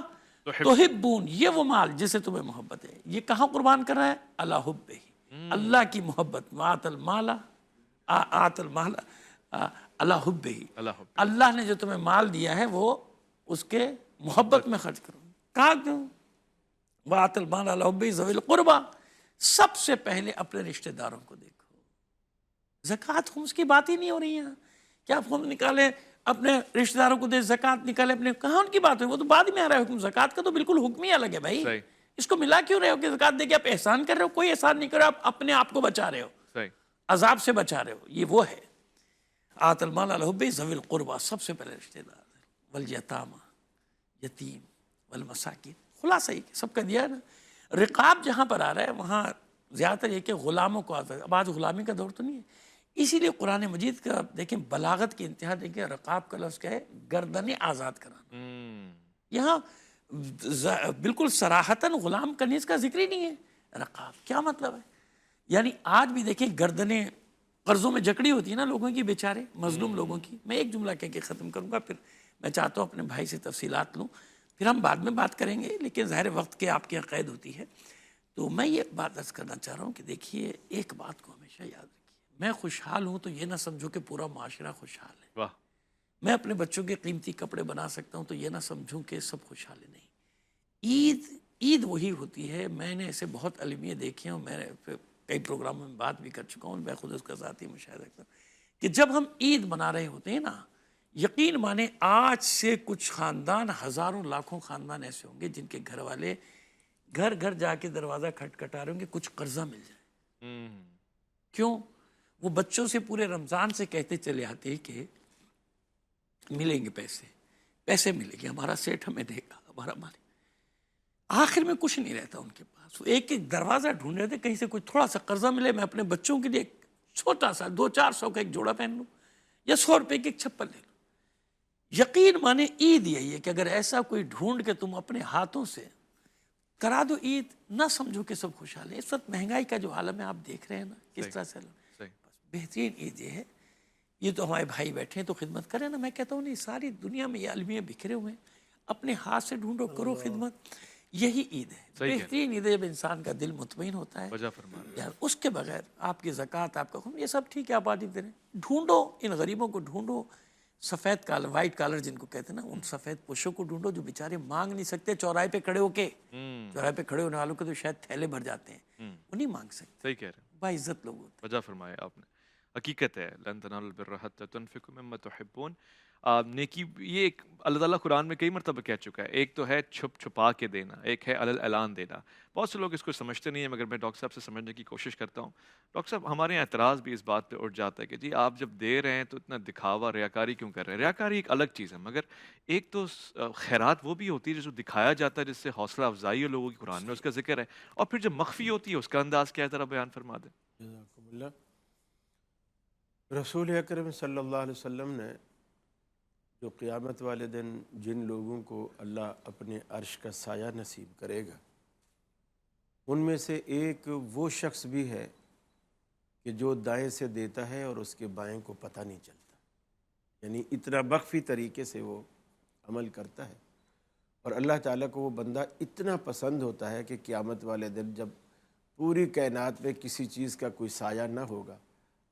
تحبون، یہ وہ مال جس سے تمہیں محبت ہے. یہ کہاں قربان کر رہا ہے؟ علی حبہ، اللہ کی محبت. وآت المال آت المال علی حبہ، اللہ نے جو تمہیں مال دیا ہے وہ اس کے محبت میں خرچ کرو. کہاں کیوں؟ وآت المال علی حبہ ذوی القربى، سب سے پہلے اپنے رشتہ داروں کو دیکھو. زکوٰۃ خمس کی بات ہی نہیں ہو رہی ہے. کیا آپ خمس نکالے اپنے رشتہ داروں کو دے، زکوٰۃ نکالے اپنے، کہاں ان کی بات ہوئی؟ وہ تو بعد میں آ رہا ہے حکم. زکوٰۃ کا تو بالکل حکم ہی الگ ہے بھائی. اس کو ملا کیوں رہے ہو کہ زکوٰۃ دے کے آپ احسان کر رہے ہو؟ کوئی احسان نہیں کر رہے ہو، آپ اپنے آپ کو بچا رہے ہو، عذاب سے بچا رہے ہو. یہ وہ ہے آت المال علی حبہ ذوی القربى، سب سے پہلے رشتہ دار. والیتامى، یتیم، والمساکین، خلاصہ یہ سب کا دیا ہے نا. رقاب جہاں پر آ رہا ہے وہاں زیادہ تر یہ کہ غلاموں کو آزاد. اب آج غلامی کا دور تو نہیں ہے، اسی لیے قرآن مجید کا دیکھیں بلاغت کی انتہا دیکھیں. رقاب کا لفظ کیا ہے؟ گردنیں آزاد کرانا. یہاں بالکل صراحتاً غلام کرنے کا ذکر ہی نہیں ہے. رقاب کیا مطلب ہے؟ یعنی آج بھی دیکھیں گردنیں قرضوں میں جکڑی ہوتی ہیں نا لوگوں کی، بیچارے مظلوم لوگوں کی. میں ایک جملہ کہہ کے ختم کروں گا، پھر میں چاہتا ہوں اپنے بھائی سے تفصیلات لوں، پھر ہم بعد میں بات کریں گے، لیکن ظاہر وقت کے آپ کی قید ہوتی ہے. تو میں یہ بات عرض کرنا چاہ رہا ہوں کہ دیکھیے ایک بات کو ہمیشہ یاد رکھیے، میں خوشحال ہوں تو یہ نہ سمجھو کہ پورا معاشرہ خوشحال ہے. میں اپنے بچوں کے قیمتی کپڑے بنا سکتا ہوں تو یہ نہ سمجھوں کہ سب خوشحال ہے. نہیں، عید وہی ہوتی ہے. میں نے ایسے بہت المیے دیکھے ہیں، میں کئی پروگراموں میں بات بھی کر چکا ہوں، میں خود اس کا ذاتی مشاہدہ کرتا ہوں کہ جب ہم عید منا رہے ہوتے ہیں نا، یقین مانے آج سے کچھ خاندان، ہزاروں لاکھوں خاندان ایسے ہوں گے جن کے گھر والے گھر گھر جا کے دروازہ کھٹکھٹا رہے ہوں گے کچھ قرضہ مل جائے. کیوں؟ وہ بچوں سے پورے رمضان سے کہتے چلے آتے ہیں کہ ملیں گے پیسے ملیں گے، ہمارا سیٹ ہمیں دے گا، ہمارا مالک. آخر میں کچھ نہیں رہتا ان کے پاس. وہ ایک ایک دروازہ ڈھونڈ رہے تھے کہیں سے کوئی تھوڑا سا قرضہ ملے، میں اپنے بچوں کے لیے ایک چھوٹا سا 200-400 کا ایک جوڑا پہن لوں یا 100 روپے کی ایک چپل لے لوں. یقین مانے عید یہی ہے کہ اگر ایسا کوئی ڈھونڈ کے تم اپنے ہاتھوں سے کرا دو عید، نہ سمجھو کہ سب خوشحال ہے. اس وقت مہنگائی کا جو عالم ہے آپ دیکھ رہے ہیں نا کس طرح سے. بہترین عید یہ ہے. یہ تو ہمارے بھائی بیٹھے ہیں تو خدمت کریں نا. میں کہتا ہوں نہیں، ساری دنیا میں یہ المیے بکھرے ہوئے ہیں، اپنے ہاتھ سے ڈھونڈو، کرو خدمت. یہی عید ہے، بہترین عید ہے جب انسان کا دل مطمئن ہوتا ہے. یار اس کے بغیر آپ کی زکوٰۃ، آپ کا خون، یہ سب ٹھیک ہے، آپ آدھی دیں. ڈھونڈو ان غریبوں کو، ڈھونڈو سفید کالر، وائٹ کالر جن کو کہتے ہیں نا، ان سفید پوشوں کو ڈھونڈو جو بیچارے مانگ نہیں سکتے. چوراہے پہ کھڑے ہو کے، چوراہے پہ کھڑے ہونے والوں کے تو شاید تھیلے بھر جاتے ہیں، وہ نہیں مانگ سکتے. صحیح کہہ رہے ہیں، باعزت لوگ ہوتے ہیں. وجہ فرمایا آپ نے. حقیقت ہے لن تنالوا البر حتی تنفقوا مما تحبون. نیکی یہ ایک اللہ تعالیٰ قرآن میں کئی مرتبہ کہہ چکا ہے. ایک تو ہے چھپ چھپا کے دینا، ایک ہے علی الاعلان دینا. بہت سے لوگ اس کو سمجھتے نہیں ہیں، مگر میں ڈاکٹر صاحب سے سمجھنے کی کوشش کرتا ہوں. ڈاکٹر صاحب ہمارے یہاں اعتراض بھی اس بات پہ اٹھ جاتا ہے کہ جی آپ جب دے رہے ہیں تو اتنا دکھاوا، ریاکاری کیوں کر رہے ہیں؟ ریاکاری ایک الگ چیز ہے، مگر ایک تو خیرات وہ بھی ہوتی ہے جو دکھایا جاتا ہے، جس سے حوصلہ افزائی ہے لوگوں کی، قرآن میں اس کا ذکر ہے. اور پھر جو مخفی ہوتی ہے اس کا انداز کیا ہے، ذرا بیان فرما دیں. جزاکم اللہ. رسول اکرم صلی اللہ علیہ وسلم نے جو قیامت والے دن جن لوگوں کو اللہ اپنے عرش کا سایہ نصیب کرے گا، ان میں سے ایک وہ شخص بھی ہے کہ جو دائیں سے دیتا ہے اور اس کے بائیں کو پتہ نہیں چلتا. یعنی اتنا مخفی طریقے سے وہ عمل کرتا ہے، اور اللہ تعالیٰ کو وہ بندہ اتنا پسند ہوتا ہے کہ قیامت والے دن جب پوری کائنات میں کسی چیز کا کوئی سایہ نہ ہوگا،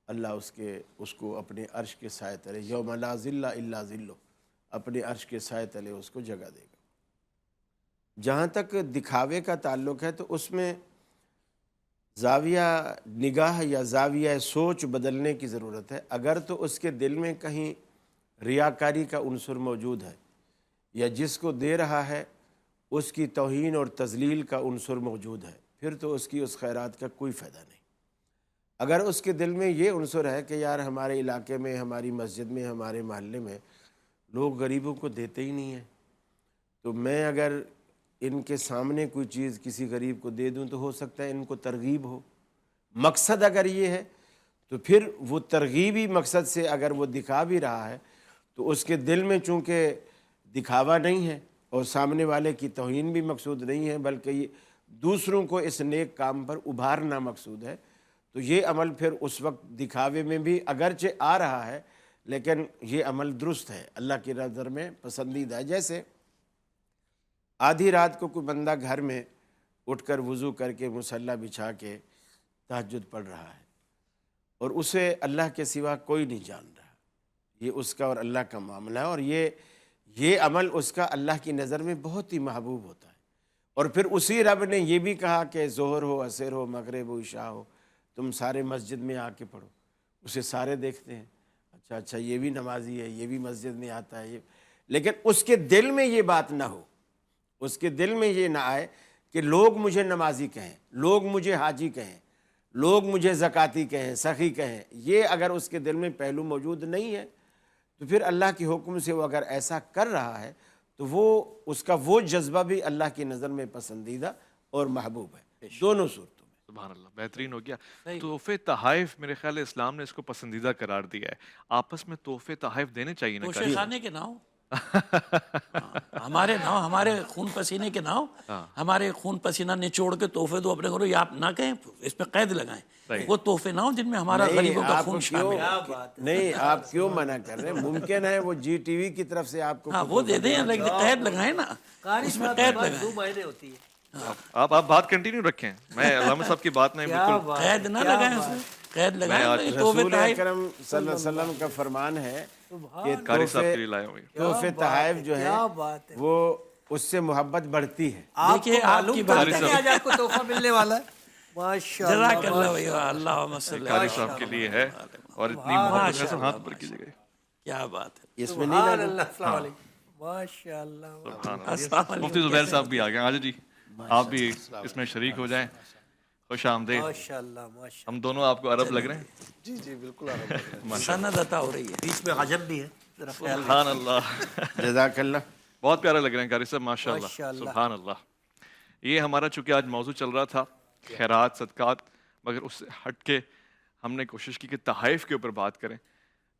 اللہ اس کو اپنے عرش کے سائے تلے، یوم لا ظل الا ظلہ، اپنے عرش کے سائے تلے اس کو جگہ دے گا. جہاں تک دکھاوے کا تعلق ہے تو اس میں زاویہ نگاہ یا زاویہ سوچ بدلنے کی ضرورت ہے. اگر تو اس کے دل میں کہیں ریاکاری کا عنصر موجود ہے، یا جس کو دے رہا ہے اس کی توہین اور تذلیل کا عنصر موجود ہے، پھر تو اس کی اس خیرات کا کوئی فائدہ نہیں. اگر اس کے دل میں یہ عنصر ہے کہ یار ہمارے علاقے میں، ہماری مسجد میں، ہمارے محلے میں لوگ غریبوں کو دیتے ہی نہیں ہیں، تو میں اگر ان کے سامنے کوئی چیز کسی غریب کو دے دوں تو ہو سکتا ہے ان کو ترغیب ہو. مقصد اگر یہ ہے تو پھر وہ ترغیبی مقصد سے اگر وہ دکھا بھی رہا ہے تو اس کے دل میں چونکہ دکھاوا نہیں ہے اور سامنے والے کی توہین بھی مقصود نہیں ہے، بلکہ یہ دوسروں کو اس نیک کام پر ابھارنا مقصود ہے، تو یہ عمل پھر اس وقت دکھاوے میں بھی اگرچہ آ رہا ہے لیکن یہ عمل درست ہے، اللہ کی نظر میں پسندیدہ ہے۔ جیسے آدھی رات کو کوئی بندہ گھر میں اٹھ کر وضو کر کے مصلی بچھا کے تہجد پڑھ رہا ہے اور اسے اللہ کے سوا کوئی نہیں جان رہا، یہ اس کا اور اللہ کا معاملہ ہے، اور یہ عمل اس کا اللہ کی نظر میں بہت ہی محبوب ہوتا ہے۔ اور پھر اسی رب نے یہ بھی کہا کہ ظہر ہو، عصر ہو، مغرب ہو، عشاء ہو، تم سارے مسجد میں آ کے پڑھو۔ اسے سارے دیکھتے ہیں، اچھا یہ بھی نمازی ہے، یہ بھی مسجد میں آتا ہے، لیکن اس کے دل میں یہ بات نہ ہو، اس کے دل میں یہ نہ آئے کہ لوگ مجھے نمازی کہیں، لوگ مجھے حاجی کہیں، لوگ مجھے زکاتی کہیں، سخی کہیں۔ یہ اگر اس کے دل میں پہلو موجود نہیں ہے تو پھر اللہ کے حکم سے وہ اگر ایسا کر رہا ہے تو وہ اس کا وہ جذبہ بھی اللہ کی نظر میں پسندیدہ اور محبوب ہے، دونوں صورتوں میں۔ سبحان اللہ، بہترین ہو گیا۔ تحفے تحائف میرے خیال ہے اسلام نے اس کو پسندیدہ قرار دیا ہے، آپس میں تحفے تحائف دینے چاہیے نا۔ توشے خانے کے نہ ہو، ہمارے نہ ہو، ہمارے خون پسینے کے نہ ہو، ہمارے خون پسینہ نچوڑ کے تحفے دو اپنے گھروں، یہ آپ نہ کہیں، اس پہ قید لگائیں۔ وہ تحفے نہ ہو جن میں ہمارا غریبوں کا خون شامل ہے۔ نہیں، آپ کیوں منع کر رہے ہیں؟ ممکن ہے وہ جی ٹی وی کی طرف سے آپ کو ہاں وہ دے دیں، لیکن قید لگائیں نا، اس میں قید لگائیں۔ 2 مہینے ہوتی ہے۔ آپ بات کنٹینیو رکھیں، میں علامہ صاحب کی بات نہیں، بالکل قید نہ لگائیں، اس میں قید لگائیں۔ رسول اکرم صلی اللہ علیہ وسلم کا فرمان ہے کہ قاری صاحب کے لیے لائے ہوئے۔ تحفے تحائف جو ہیں وہ اس سے محبت بڑھتی ہے۔ دیکھیے آپ کی بات کہ آج آپ کو تحفہ ملنے والا ہے، ماشاء جزاک اللہ بھائی، اللہم صلی قاری صاحب کے لیے ہے، اور اتنی محبت سے ہاتھ پر کیجیے گا۔ کیا بات ہے۔ اس میں نہیں سبحان لگا۔ اللہ، السلام علیکم، ماشاء اللہ۔ السلام علیکم۔ مفتی زبیر صاحب بھی آ گئے، آجا جی آپ بھی اس میں شریک ہو جائیں، خوش آمدید۔ ماشاء اللہ، ماشاء ہم دونوں آپ کو عرب لگ رہے ہیں؟ جی جی بالکل آرام۔ سند عطا ہو رہی ہے۔ بیچ میں عجب بھی ہے، ذرا خیال سبحان اللہ، جزاک اللہ۔ بہت پیارے لگ رہے ہیں قاری صاحب، ماشاء ماشاء اللہ، اللہ۔ سبحان اللہ۔ یہ ہمارا چونکہ آج موضوع چل رہا تھا خیرات صدقات، مگر اس سے ہٹ کے ہم نے کوشش کی کہ تحائف کے اوپر بات کریں،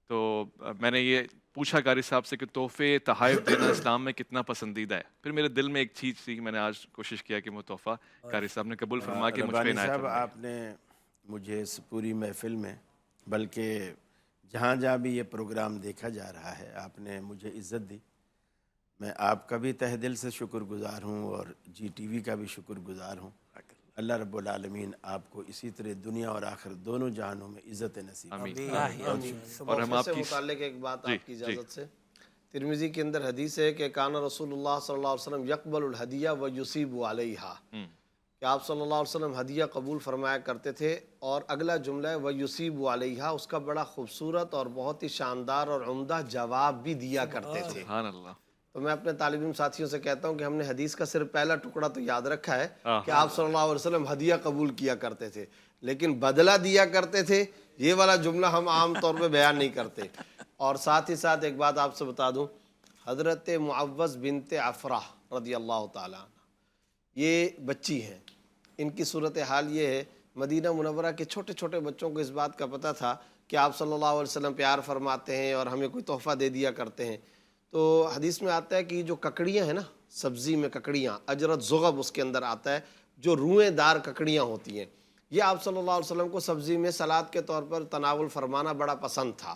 تو میں نے یہ پوچھا قاری صاحب سے کہ تحفے تحائف دینا اسلام میں کتنا پسندیدہ ہے۔ پھر میرے دل میں ایک چیز تھی، میں نے آج کوشش کیا کہ وہ تحفہ قاری صاحب نے قبول فرما کے مجھ پہ ربانی عنایت صاحب، فرمائی۔ آپ نے مجھے اس پوری محفل میں، بلکہ جہاں جہاں بھی یہ پروگرام دیکھا جا رہا ہے، آپ نے مجھے عزت دی۔ میں آپ کا بھی تہ دل سے شکر گزار ہوں اور جی ٹی وی کا بھی شکر گزار ہوں۔ اللہ رب العالمین آپ کو اسی طرح دنیا اور آخر دونوں جہانوں میں عزت نصیب اور ہم آپ سے کی متعلق ایک بات جی، آپ کی جی۔ اجازت سے، ترمذی کے اندر حدیث ہے کہ کان رسول اللہ صلی اللہ علیہ وسلم یقبل الہدیہ و یصیب علیہا، کہ آپ صلی اللہ علیہ وسلم ہدیہ قبول فرمایا کرتے تھے، اور اگلا جملہ ہے و یصیب علیہا، اس کا بڑا خوبصورت اور بہت ہی شاندار اور عمدہ جواب بھی دیا کرتے تھے۔ سبحان اللہ۔ تو میں اپنے طالب علم ساتھیوں سے کہتا ہوں کہ ہم نے حدیث کا صرف پہلا ٹکڑا تو یاد رکھا ہے کہ آپ صلی اللہ علیہ وسلم ہدیہ قبول کیا کرتے تھے، لیکن بدلہ دیا کرتے تھے یہ والا جملہ ہم عام طور پہ بیان نہیں کرتے۔ اور ساتھ ہی ساتھ ایک بات آپ سے بتا دوں، حضرت معوذ بنت عفرہ رضی اللہ تعالیٰ عنہ، یہ بچی ہیں، ان کی صورتحال یہ ہے، مدینہ منورہ کے چھوٹے چھوٹے بچوں کو اس بات کا پتہ تھا کہ آپ صلی اللہ علیہ وسلم پیار فرماتے ہیں اور ہمیں کوئی تحفہ دے دیا کرتے ہیں۔ تو حدیث میں آتا ہے کہ جو ککڑیاں ہیں نا، سبزی میں ککڑیاں، اجرت زغب اس کے اندر آتا ہے، جو روئیں دار ککڑیاں ہوتی ہیں، یہ آپ صلی اللہ علیہ وسلم کو سبزی میں سلاد کے طور پر تناول فرمانا بڑا پسند تھا۔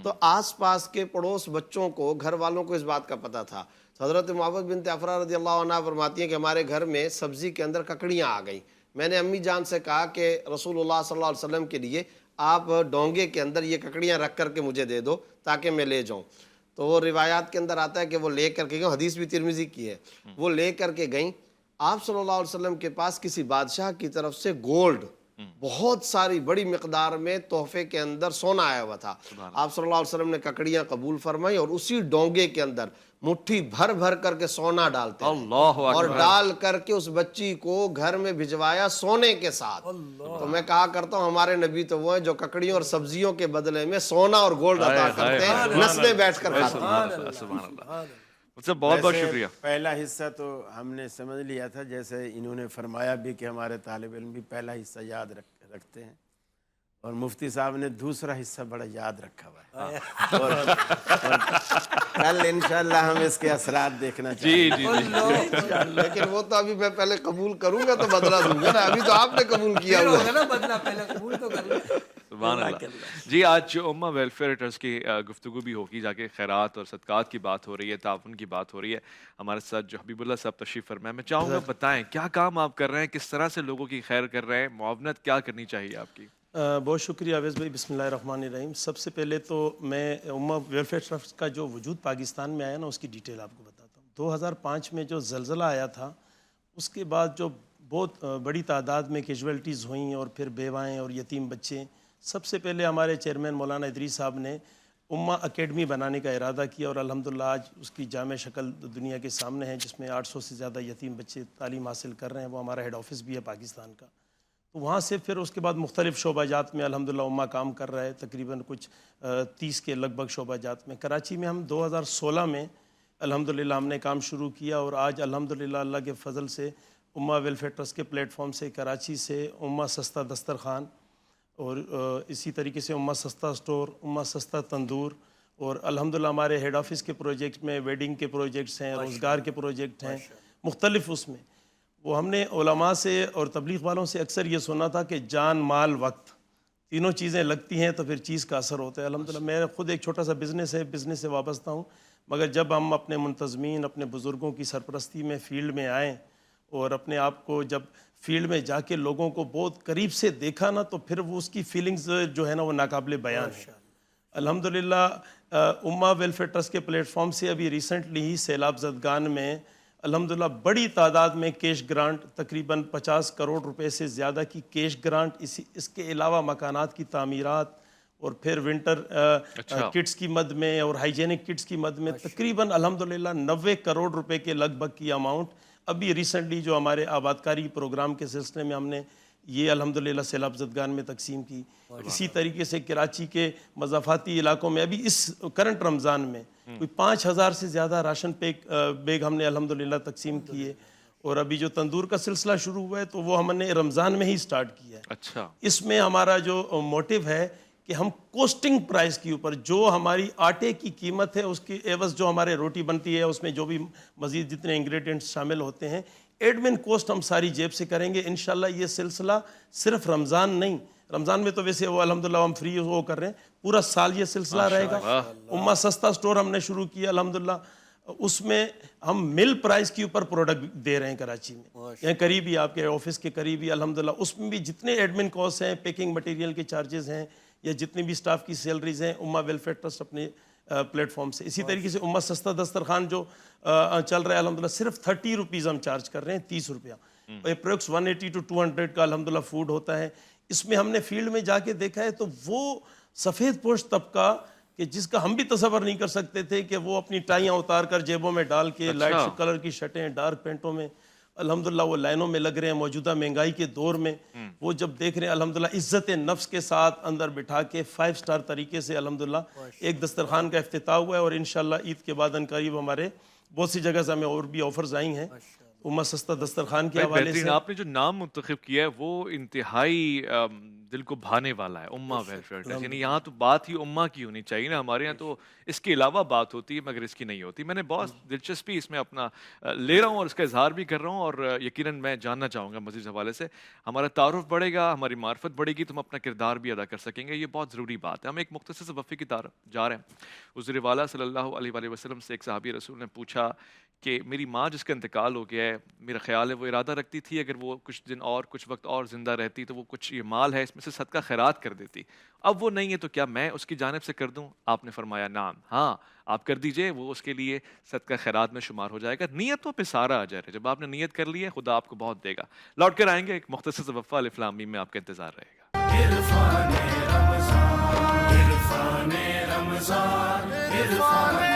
تو آس پاس کے پڑوس بچوں کو، گھر والوں کو اس بات کا پتہ تھا۔ حضرت معوذ بنت عفرہ رضی اللہ عنہ فرماتی ہیں کہ ہمارے گھر میں سبزی کے اندر ککڑیاں آ گئیں، میں نے امی جان سے کہا کہ رسول اللہ صلی اللہ علیہ وسلم کے لیے آپ ڈونگے کے اندر یہ ککڑیاں رکھ کر کے مجھے دے دو تاکہ میں لے جاؤں۔ تو وہ روایات کے اندر آتا ہے کہ وہ لے کر کے گئیں، حدیث بھی ترمذی کی ہے، وہ لے کر کے گئیں آپ صلی اللہ علیہ وسلم کے پاس کسی بادشاہ کی طرف سے گولڈ بہت ساری بڑی مقدار میں تحفے کے اندر سونا آیا ہوا تھا۔ آپ صلی اللہ علیہ وسلم نے ککڑیاں قبول فرمائی اور اسی ڈونگے کے اندر مٹھی بھر بھر کر کے سونا ڈالتے ہیں، اللہ اور اکبر۔ ڈال کر کے اس بچی کو گھر میں بھجوایا سونے کے ساتھ۔ تو میں کہا کرتا ہوں ہمارے نبی تو وہ ہیں جو ککڑیوں اور سبزیوں کے بدلے میں سونا اور گولڈ عطا کرتے ہیں، نسلیں بیٹھ کر کھاتے ہیں۔ سبحان اللہ۔ مجھ بہت بہت ویسے شکریہ۔ پہلا حصہ تو ہم نے سمجھ لیا تھا، جیسے انہوں نے فرمایا بھی کہ ہمارے طالب علم بھی پہلا حصہ یاد رکھتے ہیں، اور مفتی صاحب نے دوسرا حصہ بڑا یاد رکھا ہوا ہے، اور کل انشاءاللہ ہم اس کے اثرات دیکھنا چاہیں جی گے۔ جی جی، لیکن وہ تو ابھی میں پہلے قبول کروں گا تو بدلہ دوں گا نا، ابھی تو آپ نے قبول کیا ہوا ہے۔ ہوگا نا بدلہ، پہلے قبول تو کر لو۔ سبحان اللہ. جی آج جو امہ ویلفیئر ٹرسٹ کی گفتگو بھی ہوگی, جا کے خیرات اور صدقات کی بات ہو رہی ہے, تعاون کی بات ہو رہی ہے. ہمارے ساتھ جو حبیب اللہ صاحب تشریف فرمائے, میں چاہوں گا بتائیں کیا کام آپ کر رہے ہیں, کس طرح سے لوگوں کی خیر کر رہے ہیں, معاونت کیا کرنی چاہیے آپ کی؟ بہت شکریہ عویس بھائی. بسم اللہ الرحمن الرحیم. سب سے پہلے تو میں امہ ویلفیئر ٹرسٹ کا جو وجود پاکستان میں آیا نا, اس کی ڈیٹیل آپ کو بتاتا ہوں. 2005 میں جو زلزلہ آیا تھا, اس کے بعد جو بہت بڑی تعداد میں کیجویلٹیز ہوئیں اور پھر بیوائیں اور یتیم بچے, سب سے پہلے ہمارے چیئرمین مولانا ادریس صاحب نے امہ اکیڈمی بنانے کا ارادہ کیا, اور الحمدللہ آج اس کی جامع شکل دنیا کے سامنے ہے, جس میں 800 سے زیادہ یتیم بچے تعلیم حاصل کر رہے ہیں. وہ ہمارا ہیڈ آفس بھی ہے پاکستان کا. تو وہاں سے پھر اس کے بعد مختلف شعبہ جات میں الحمدللہ امہ کام کر رہا ہے, تقریباً کچھ 30 کے لگ بھگ شعبہ جات میں. کراچی میں ہم 2016 میں الحمدللہ ہم نے کام شروع کیا, اور آج الحمدللہ اللہ کے فضل سے امہ ویلفیئر ٹرسٹ کے پلیٹ فارم سے کراچی سے امہ سستا دسترخوان, اور اسی طریقے سے امہ سستا سٹور, امہ سستا تندور, اور الحمدللہ ہمارے ہیڈ آفس کے پروجیکٹ میں ویڈنگ کے پروجیکٹس ہیں, روزگار کے پروجیکٹ ہیں مختلف. اس میں وہ ہم نے علماء سے اور تبلیغ والوں سے اکثر یہ سنا تھا کہ جان مال وقت تینوں چیزیں لگتی ہیں تو پھر چیز کا اثر ہوتا ہے. الحمدللہ میرا خود ایک چھوٹا سا بزنس ہے, بزنس سے وابستہ ہوں, مگر جب ہم اپنے منتظمین, اپنے بزرگوں کی سرپرستی میں فیلڈ میں آئیں اور اپنے آپ کو جب فیلڈ میں جا کے لوگوں کو بہت قریب سے دیکھا نا, تو پھر وہ اس کی فیلنگز جو ہے نا وہ ناقابل بیان ہے. الحمدللہ امہ ویلفیئر ٹرسٹ کے پلیٹ فارم سے ابھی ریسنٹلی ہی سیلاب زدگان میں الحمدللہ بڑی تعداد میں کیش گرانٹ, تقریباً 50 کروڑ روپے سے زیادہ کی کیش گرانٹ, اس کے علاوہ مکانات کی تعمیرات, اور پھر ونٹر کٹس کی مد میں اور ہائیجینک کٹس کی مد میں تقریباً الحمدللہ 90 کروڑ روپے کے لگ بھگ کی اماؤنٹ ابھی ریسنٹلی جو ہمارے آبادکاری پروگرام کے سلسلے میں ہم نے یہ الحمدللہ سیلاب زدگان میں تقسیم کی. اسی طریقے سے کراچی کے مضافاتی علاقوں میں ابھی اس کرنٹ رمضان میں کوئی 5000 سے زیادہ راشن بیگ ہم نے الحمدللہ تقسیم کیے. اور ابھی جو تندور کا سلسلہ شروع ہوا ہے تو وہ ہم نے رمضان میں ہی سٹارٹ کیا ہے. اچھا, اس میں ہمارا جو موٹیو ہے کہ ہم کوسٹنگ پرائس کے اوپر, جو ہماری آٹے کی قیمت ہے اس کی عوض جو ہمارے روٹی بنتی ہے اس میں جو بھی مزید جتنے انگریڈینٹس شامل ہوتے ہیں, ایڈمن کوسٹ ہم ساری جیب سے کریں گے انشاءاللہ. یہ سلسلہ صرف رمضان نہیں, رمضان میں تو ویسے وہ الحمدللہ ہم فری وہ کر رہے ہیں, پورا سال یہ سلسلہ رہے گا. امہ سستا سٹور ہم نے شروع کیا الحمدللہ, اس میں ہم مل پرائز کے اوپر پروڈکٹ دے رہے ہیں کراچی میں, یہاں قریب ہی آپ کے آفس کے قریب ہی الحمدللہ. اس میں بھی جتنے ایڈمن کاسٹ ہیں, پیکنگ مٹیریل کے چارجز ہیں, یا جتنی بھی سٹاف کی سیلریز ہیں, امہ ویلفیئر ٹرسٹ اپنے پلیٹ فارم سے. اسی طریقے سے امہ سستا دسترخوان جو چل رہا ہے الحمدللہ صرف 30 روپیز ہم چارج کر رہے ہیں, 30 روپیہ. اپروکس 180 to 200 کا الحمدللہ فوڈ ہوتا ہے. اس میں ہم نے فیلڈ میں جا کے دیکھا ہے تو وہ سفید پوش طبقہ کہ جس کا ہم بھی تصور نہیں کر سکتے تھے کہ وہ اپنی ٹائیاں اتار کر جیبوں میں ڈال کے لائٹ کلر کی شرٹیں, ڈارک پینٹوں میں الحمدللہ وہ لائنوں میں لگ رہے ہیں. موجودہ مہنگائی کے دور میں وہ جب دیکھ رہے ہیں الحمدللہ عزت نفس کے ساتھ اندر بٹھا کے 5 سٹار طریقے سے الحمدللہ ایک دسترخوان کا افتتاح ہوا ہے. اور انشاءاللہ عید کے بعد عنقریب ہمارے بہت سی جگہ سے ہمیں اور بھی آفرز آئی ہیں امہ سستا دسترخوان کے حوالے سے. آپ نے جو نام منتخب کیا ہے وہ انتہائی دل کو بھانے والا ہے, امہ ویلفیئر ٹرسٹ. یعنی یہاں تو بات ہی امہ کی ہونی چاہیے نا, ہمارے یہاں تو اس کے علاوہ بات ہوتی ہے مگر اس کی نہیں ہوتی. میں نے بہت دلچسپی اس میں اپنا لے رہا ہوں اور اس کا اظہار بھی کر رہا ہوں, اور یقیناً میں جاننا چاہوں گا مزید حوالے سے. ہمارا تعارف بڑھے گا, ہماری معرفت بڑھے گی, تو ہم اپنا کردار بھی ادا کر سکیں گے. یہ بہت ضروری بات ہے. ہم ایک مختصر سے وقفے کی طرف جا رہے ہیں. حضور والا صلی اللہ علیہ وآلہ وسلم سے ایک صحابی رسول نے پوچھا کہ میری ماں جس کا انتقال ہو گیا ہے, میرا خیال ہے وہ ارادہ رکھتی تھی اگر وہ کچھ دن اور کچھ وقت اور زندہ رہتی تو وہ کچھ یہ مال ہے اس میں سے صدقہ خیرات کر دیتی. اب وہ نہیں ہے تو کیا میں اس کی جانب سے کر دوں؟ آپ نے فرمایا نعم, ہاں آپ کر دیجئے, وہ اس کے لیے صدقہ خیرات میں شمار ہو جائے گا. نیتوں پہ سارا اجر ہے. جب آپ نے نیت کر لی ہے خدا آپ کو بہت دے گا. لوٹ کر آئیں گے, ایک مختصر سے وقفہ, الف لام میم میں آپ کا انتظار رہے گا. عرفان رمضان, عرفان رمضان, عرفان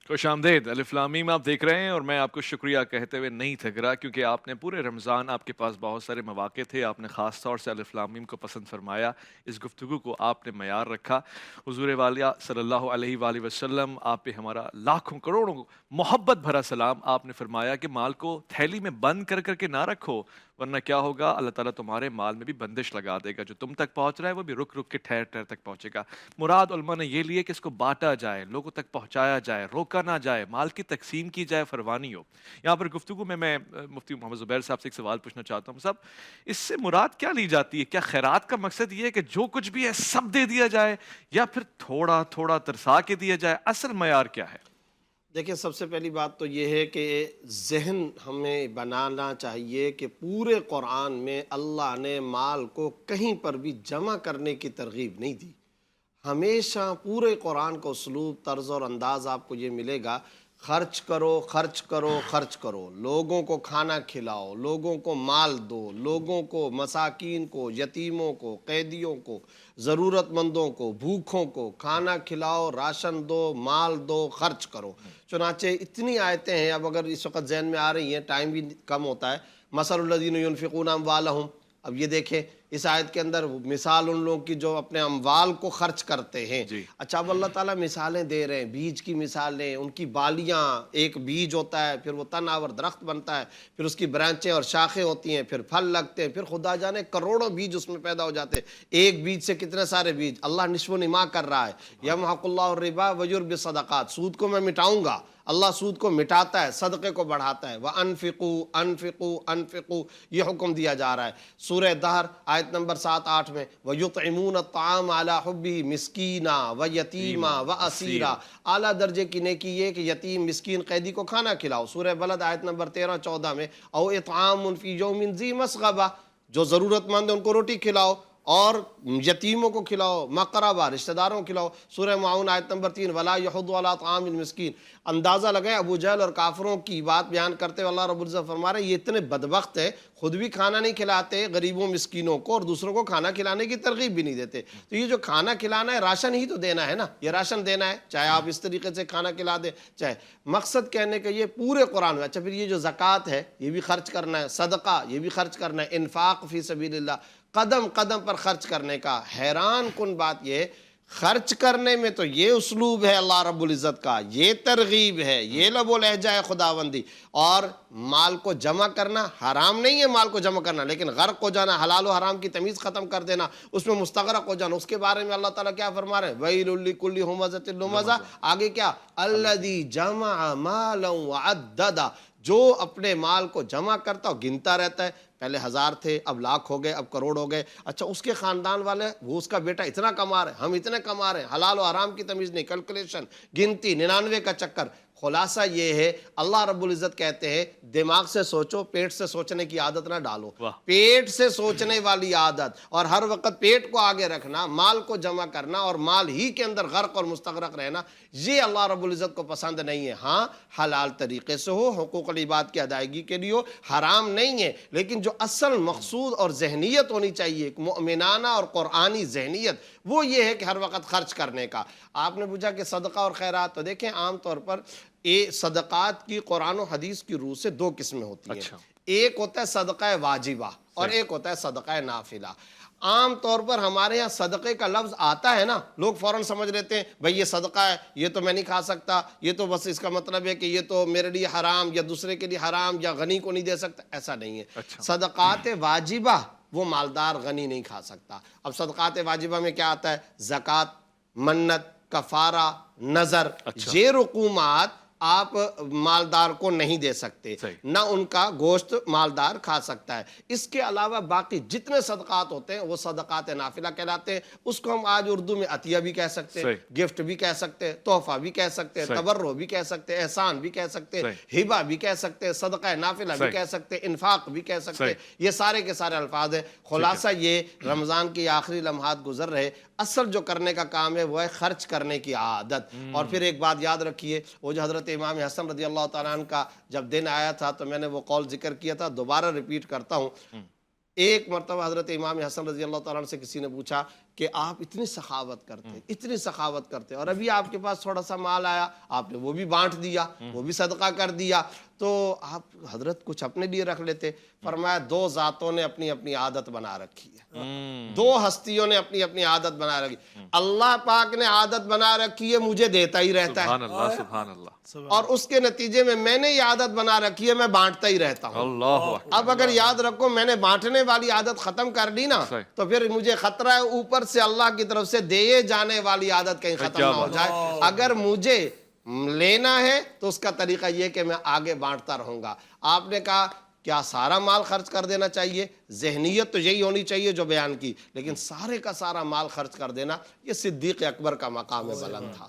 خوش آمدید. الف لام میم آپ دیکھ رہے ہیں اور میں آپ کو شکریہ کہتے ہوئے نہیں تھک رہا, کیونکہ آپ نے پورے رمضان آپ کے پاس بہت سارے مواقع تھے, آپ نے خاص طور سے الف لام میم کو پسند فرمایا, اس گفتگو کو آپ نے معیار رکھا. حضور والا صلی اللہ علیہ وآلہ وسلم آپ پہ ہمارا لاکھوں کروڑوں محبت بھرا سلام. آپ نے فرمایا کہ مال کو تھیلی میں بند کر کر کے نہ رکھو, ورنہ کیا ہوگا, اللہ تعالیٰ تمہارے مال میں بھی بندش لگا دے گا, جو تم تک پہنچ رہا ہے وہ بھی رک رک کے ٹھہر ٹھہر تک پہنچے گا. مراد علماء نے یہ لیے کہ اس کو بانٹا جائے, لوگوں تک پہنچایا جائے, روکا نہ جائے, مال کی تقسیم کی جائے, فروانی ہو. یہاں پر گفتگو میں مفتی محمد زبیر صاحب سے ایک سوال پوچھنا چاہتا ہوں. صاحب, اس سے مراد کیا لی جاتی ہے؟ کیا خیرات کا مقصد یہ ہے کہ جو کچھ بھی ہے سب دے دیا جائے, یا پھر تھوڑا تھوڑا ترسا کے دیا جائے؟ اصل معیار کیا ہے؟ دیکھیں, سب سے پہلی بات تو یہ ہے کہ ذہن ہمیں بنانا چاہیے کہ پورے قرآن میں اللہ نے مال کو کہیں پر بھی جمع کرنے کی ترغیب نہیں دی. ہمیشہ پورے قرآن کا اسلوب, طرز اور انداز آپ کو یہ ملے گا, خرچ کرو خرچ کرو خرچ کرو, لوگوں کو کھانا کھلاؤ, لوگوں کو مال دو, لوگوں کو, مساکین کو, یتیموں کو, قیدیوں کو, ضرورت مندوں کو, بھوکھوں کو کھانا کھلاؤ, راشن دو, مال دو, خرچ کرو. چنانچہ اتنی آیتیں ہیں, اب اگر اس وقت ذہن میں آ رہی ہیں, ٹائم بھی کم ہوتا ہے. مثل الذین ینفقون اموالہم, اب یہ دیکھیں اس آیت کے اندر مثال ان لوگوں کی جو اپنے اموال کو خرچ کرتے ہیں. اچھا, اب اللہ تعالیٰ مثالیں دے رہے ہیں, بیج کی مثالیں, ان کی بالیاں, ایک بیج ہوتا ہے, پھر وہ تن آور درخت بنتا ہے, پھر اس کی برانچیں اور شاخیں ہوتی ہیں, پھر پھل لگتے ہیں, پھر خدا جانے کروڑوں بیج اس میں پیدا ہو جاتے ہیں. ایک بیج سے کتنے سارے بیج. اللہ نشو و نما کر رہا ہے. یمحق اللہ الربا ویربی الصدقات, سود کو میں مٹاؤں گا, اللہ سود کو مٹاتا ہے, صدقے کو بڑھاتا ہے. وَأَنفِقُوا أَنفِقُوا أَنفِقُوا, یہ حکم دیا جا رہا ہے. سورہ دہر آیت نمبر 7-8 میں وَيُطْعِمُونَ الطَّعَامَ عَلَىٰ حُبِّهِ مِسْكِينًا وَيَتِيمًا وَأَسِيرًا, اعلیٰ درجے کی نیکی یہ کہ یتیم, مسکین, قیدی کو کھانا کھلاؤ. سورہ بلد آیت نمبر 13-14 میں او اطعام فی یوم ذی مسغبہ, جو ضرورت مند ہیں ان کو روٹی کھلاؤ, اور یتیموں کو کھلاؤ, مقربہ رشتہ داروں کو کھلاؤ. سورہ معاون آیت نمبر 3 ولا یحض علی طعام المسکین. اندازہ لگائیں, ابو جہل اور کافروں کی بات بیان کرتے ہوئے اللہ رب العزت فرما رہے ہیں یہ اتنے بدبخت ہیں, خود بھی کھانا نہیں کھلاتے غریبوں مسکینوں کو, اور دوسروں کو کھانا کھلانے کی ترغیب بھی نہیں دیتے. تو یہ جو کھانا کھلانا ہے, راشن ہی تو دینا ہے نا, یہ راشن دینا ہے, چاہے آپ اس طریقے سے کھانا کھلا دیں, چاہے. مقصد کہنے کا یہ پورے قرآن میں. اچھا, پھر یہ جو زکوٰۃ ہے یہ بھی خرچ کرنا ہے, صدقہ یہ بھی خرچ کرنا ہے, انفاق فی سبیل اللہ, قدم قدم پر خرچ کرنے کا. حیران کن بات یہ, خرچ کرنے میں تو یہ اسلوب ہے اللہ رب العزت کا, یہ ترغیب ہے, یہ لب و لہجہ ہے خداوندی. اور مال کو جمع کرنا حرام نہیں ہے, مال کو جمع کرنا, لیکن غرق ہو جانا, حلال و حرام کی تمیز ختم کر دینا, اس میں مستغرق ہو جانا, اس کے بارے میں اللہ تعالیٰ کیا فرما رہے ہیں؟ وَيْلٌ لِكُلِّ ہُمَزَةٍ لُمَزَةٍ. آگے کیا؟ الَّذِي جَمَعَ مَالًا وَعَدَّدَ, جو اپنے مال کو جمع کرتا اور گنتا رہتا ہے. پہلے 1000 تھے, اب لاکھ ہو گئے, اب کروڑ ہو گئے. اچھا, اس کے خاندان والے, وہ اس کا بیٹا اتنا کما رہے ہیں, ہم اتنے کما رہے ہیں, حلال و حرام کی تمیز نہیں, کیلکولیشن, گنتی, 99 کا چکر. خلاصہ یہ ہے, اللہ رب العزت کہتے ہیں دماغ سے سوچو, پیٹ سے سوچنے کی عادت نہ ڈالو. پیٹ سے سوچنے والی عادت, اور ہر وقت پیٹ کو آگے رکھنا, مال کو جمع کرنا اور مال ہی کے اندر غرق اور مستغرق رہنا, یہ اللہ رب العزت کو پسند نہیں ہے. ہاں, حلال طریقے سے ہو, حقوق العباد کی ادائیگی کے لیے ہو, حرام نہیں ہے, لیکن جو اصل مقصود اور ذہنیت ہونی چاہیے, مؤمنانہ اور قرآنی ذہنیت, وہ یہ ہے کہ ہر وقت خرچ کرنے کا. آپ نے پوچھا کہ صدقہ اور خیرات, تو دیکھیں عام طور پر صدقات کی قرآن و حدیث کی روح سے 2 قسمیں ہوتی ہیں. ایک ہوتا ہے صدقہ واجبہ اور ایک ہوتا ہے صدقہ نافلہ. عام طور پر ہمارے ہاں صدقے کا لفظ آتا ہے نا, لوگ فوراً سمجھ لیتے ہیں بھئی یہ صدقہ ہے, یہ تو میں نہیں کھا سکتا, یہ تو بس اس کا مطلب ہے کہ یہ تو میرے لیے حرام, یا دوسرے کے لیے حرام, یا غنی کو نہیں دے سکتا. ایسا نہیں ہے. صدقات واجبہ وہ مالدار غنی نہیں کھا سکتا. اب صدقات واجبہ میں کیا آتا ہے؟ زکوٰۃ, منت, کفارہ, نذر, یہ رقومات آپ مالدار کو نہیں دے سکتے, نہ ان کا گوشت مالدار کھا سکتا ہے. اس کے علاوہ باقی جتنے صدقات ہوتے ہیں وہ صدقات نافلہ کہلاتے ہیں. اس کو ہم آج اردو میں عطیہ بھی کہہ سکتے ہیں, گفٹ بھی کہہ سکتے ہیں, تحفہ بھی کہہ سکتے ہیں, تبرع بھی کہہ سکتے ہیں, احسان بھی کہہ سکتے ہیں, ہبہ بھی کہہ سکتے ہیں, صدقہ نافلہ بھی کہہ سکتے ہیں, انفاق بھی کہہ سکتے ہیں. یہ سارے کے سارے الفاظ ہیں. خلاصہ یہ, رمضان کی آخری لمحات گزر رہے, اصل جو کرنے کا کام ہے وہ ہے خرچ کرنے کی عادت. اور پھر ایک بات یاد رکھیے, وہ جو حضرت امام حسن رضی اللہ تعالیٰ عنہ کا جب دن آیا تھا تو میں نے وہ قول ذکر کیا تھا, دوبارہ ریپیٹ کرتا ہوں. ایک مرتبہ حضرت امام حسن رضی اللہ تعالیٰ عنہ سے کسی نے پوچھا کہ آپ اتنی سخاوت کرتے اور ابھی آپ کے پاس تھوڑا سا مال آیا, آپ نے وہ بھی بانٹ دیا, وہ بھی صدقہ کر دیا, تو آپ حضرت کچھ اپنے لیے رکھ لیتے. فرمایا دو ذاتوں نے اپنی اپنی عادت بنا رکھی ہے, دو ہستیوں نے اپنی اپنی عادت بنا رکھی. اللہ پاک نے عادت بنا رکھی ہے مجھے دیتا ہی رہتا ہے, سبحان اللہ سبحان اللہ اور اس کے نتیجے میں نے یہ عادت بنا رکھی ہے میں بانٹتا ہی رہتا ہوں. اللہ اکبر. اب اگر یاد رکھو میں نے بانٹنے والی عادت ختم کر دی نا, صحیح. تو پھر مجھے خطرہ ہے اوپر سے اللہ کی طرف سے دیے جانے والی عادت کہیں ختم کیا نہ ہو بات. جائے. اگر مجھے لینا ہے تو اس کا طریقہ یہ کہ میں آگے بانٹتا رہوں گا. آپ نے کہا کیا سارا مال خرچ کر دینا چاہیے؟ ذہنیت تو یہی ہونی چاہیے جو بیان کی, لیکن سارے کا سارا مال خرچ کر دینا یہ صدیق اکبر کا مقام بلند تھا.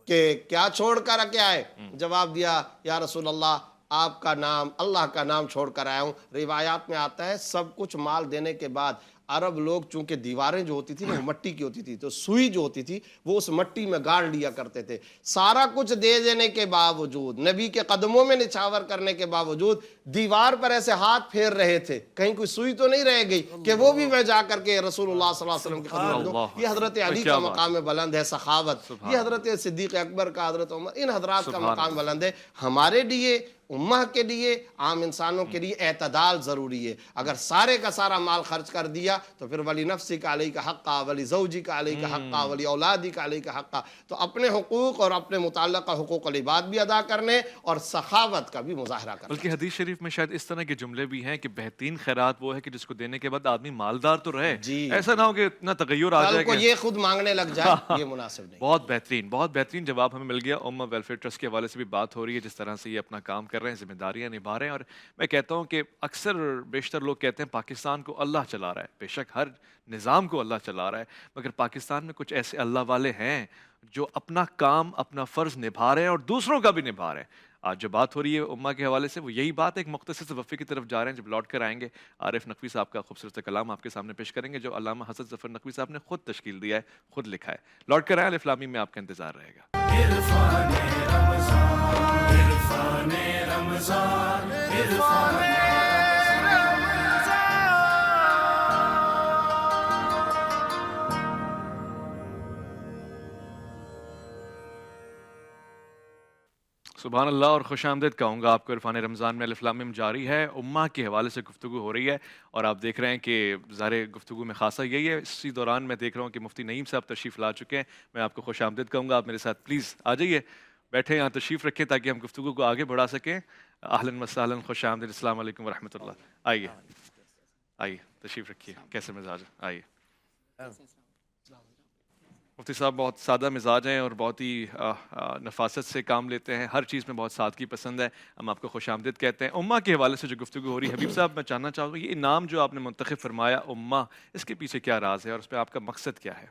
کہ کیا چھوڑ کر کیا ہے؟ جواب دیا یا رسول اللہ آپ کا نام, اللہ کا نام چھوڑ کر آیا ہوں. روایات میں آتا ہے سب کچھ مال دینے کے بعد عرب لوگ چونکہ دیواریں جو ہوتی تھی نا وہ مٹی کی ہوتی تھی, تو سوئی جو ہوتی تھی وہ اس مٹی میں گاڑ لیا کرتے تھے. سارا کچھ دے دینے کے باوجود, نبی کے قدموں میں نچھاور کرنے کے باوجود دیوار پر ایسے ہاتھ پھیر رہے تھے, کہیں کوئی سوئی تو نہیں رہ گئی کہ وہ بھی میں جا کر کے رسول اللہ صلی اللہ علیہ وسلم کی خدمت دوں. یہ حضرت علی کا مقام بلند ہے, سخاوت. یہ حضرت صدیق اکبر کا, حضرت عمر, ان حضرات کا مقام بلند ہے. ہمارے لیے, امہ کے لیے, عام انسانوں کے لیے اعتدال ضروری ہے. اگر سارے کا سارا مال خرچ کر دیا تو پھر ولی نفسی کا علیہ کا حقہ, ولی زوجی کا علیہ کا حقہ, ولی اولادی کا علیہ کا حقہ. تو اپنے حقوق اور اپنے متعلقہ حقوق العباد بھی ادا کرنے اور سخاوت کا بھی مظاہرہ کرنے. بلکہ حدیث شریف میں شاید اس طرح کے جملے بھی ہیں کہ بہترین خیرات وہ ہے کہ جس کو دینے کے بعد آدمی مالدار تو رہے, ایسا نہ ہو کہ اتنا تغیر آ جائے کل کو یہ خود مانگنے لگ جائے, یہ مناسب نہیں. بہت بہترین جواب ہمیں مل گیا. امہ ویلفیئر ٹرسٹ کے حوالے سے بھی بات ہو رہی ہے, جس طرح سے یہ اپنا کام کر رہے ہیں, ذمہ داریاں نبھا رہے ہیں. اور میں کہتا ہوں کہ اکثر بیشتر لوگ کہتے ہیں پاکستان کو اللہ چلا رہا ہے. بے شک ہر نظام کو اللہ چلا رہا ہے, مگر پاکستان میں کچھ ایسے اللہ والے ہیں جو اپنا کام, اپنا فرض نبھا رہے ہیں اور دوسروں کا بھی نبھا رہے ہیں. آج جو بات ہو رہی ہے امہ کے حوالے سے وہ یہی بات ہے. ایک مختصر سے وقفے کی طرف جا رہے ہیں, جب لوٹ کر آئیں گے عارف نقوی صاحب کا خوبصورت کلام آپ کے سامنے پیش کریں گے جو علامہ حسن ظفر نقوی صاحب نے خود تشکیل دیا ہے, خود لکھا ہے. لوٹ کر آئیں, الف لام میم میں آپ کا انتظار رہے گا. عرفان رمضان, عرفان رمضان, عرفان سبحان اللہ اور خوش آمدید کہوں گا آپ کو. عرفان رمضان میں الف لام میم جاری ہے, امہ کے حوالے سے گفتگو ہو رہی ہے اور آپ دیکھ رہے ہیں کہ ظاہر گفتگو میں خاصا یہی ہے. اسی دوران میں دیکھ رہا ہوں کہ مفتی نعیم صاحب تشریف لا چکے ہیں. میں آپ کو خوش آمدید کہوں گا, آپ میرے ساتھ پلیز آ جائیے, بیٹھے یہاں تشریف رکھیں تاکہ ہم گفتگو کو آگے بڑھا سکیں. اہلاً و سہلاً, خوش آمدید, السلام علیکم ورحمۃ اللہ. آئیے آئیے تشریف رکھیے. کیسے مزاج ہے؟ آئیے. مفتی صاحب بہت سادہ مزاج ہیں اور بہت ہی نفاست سے کام لیتے ہیں, ہر چیز میں بہت سادگی پسند ہے. ہم آپ کو خوش آمدید کہتے ہیں. امہ کے حوالے سے جو گفتگو ہو رہی ہے, حبیب صاحب میں جاننا چاہوں گا یہ نام جو آپ نے منتخب فرمایا امہ, اس کے پیچھے کیا راز ہے اور اس پہ آپ کا مقصد کیا ہے؟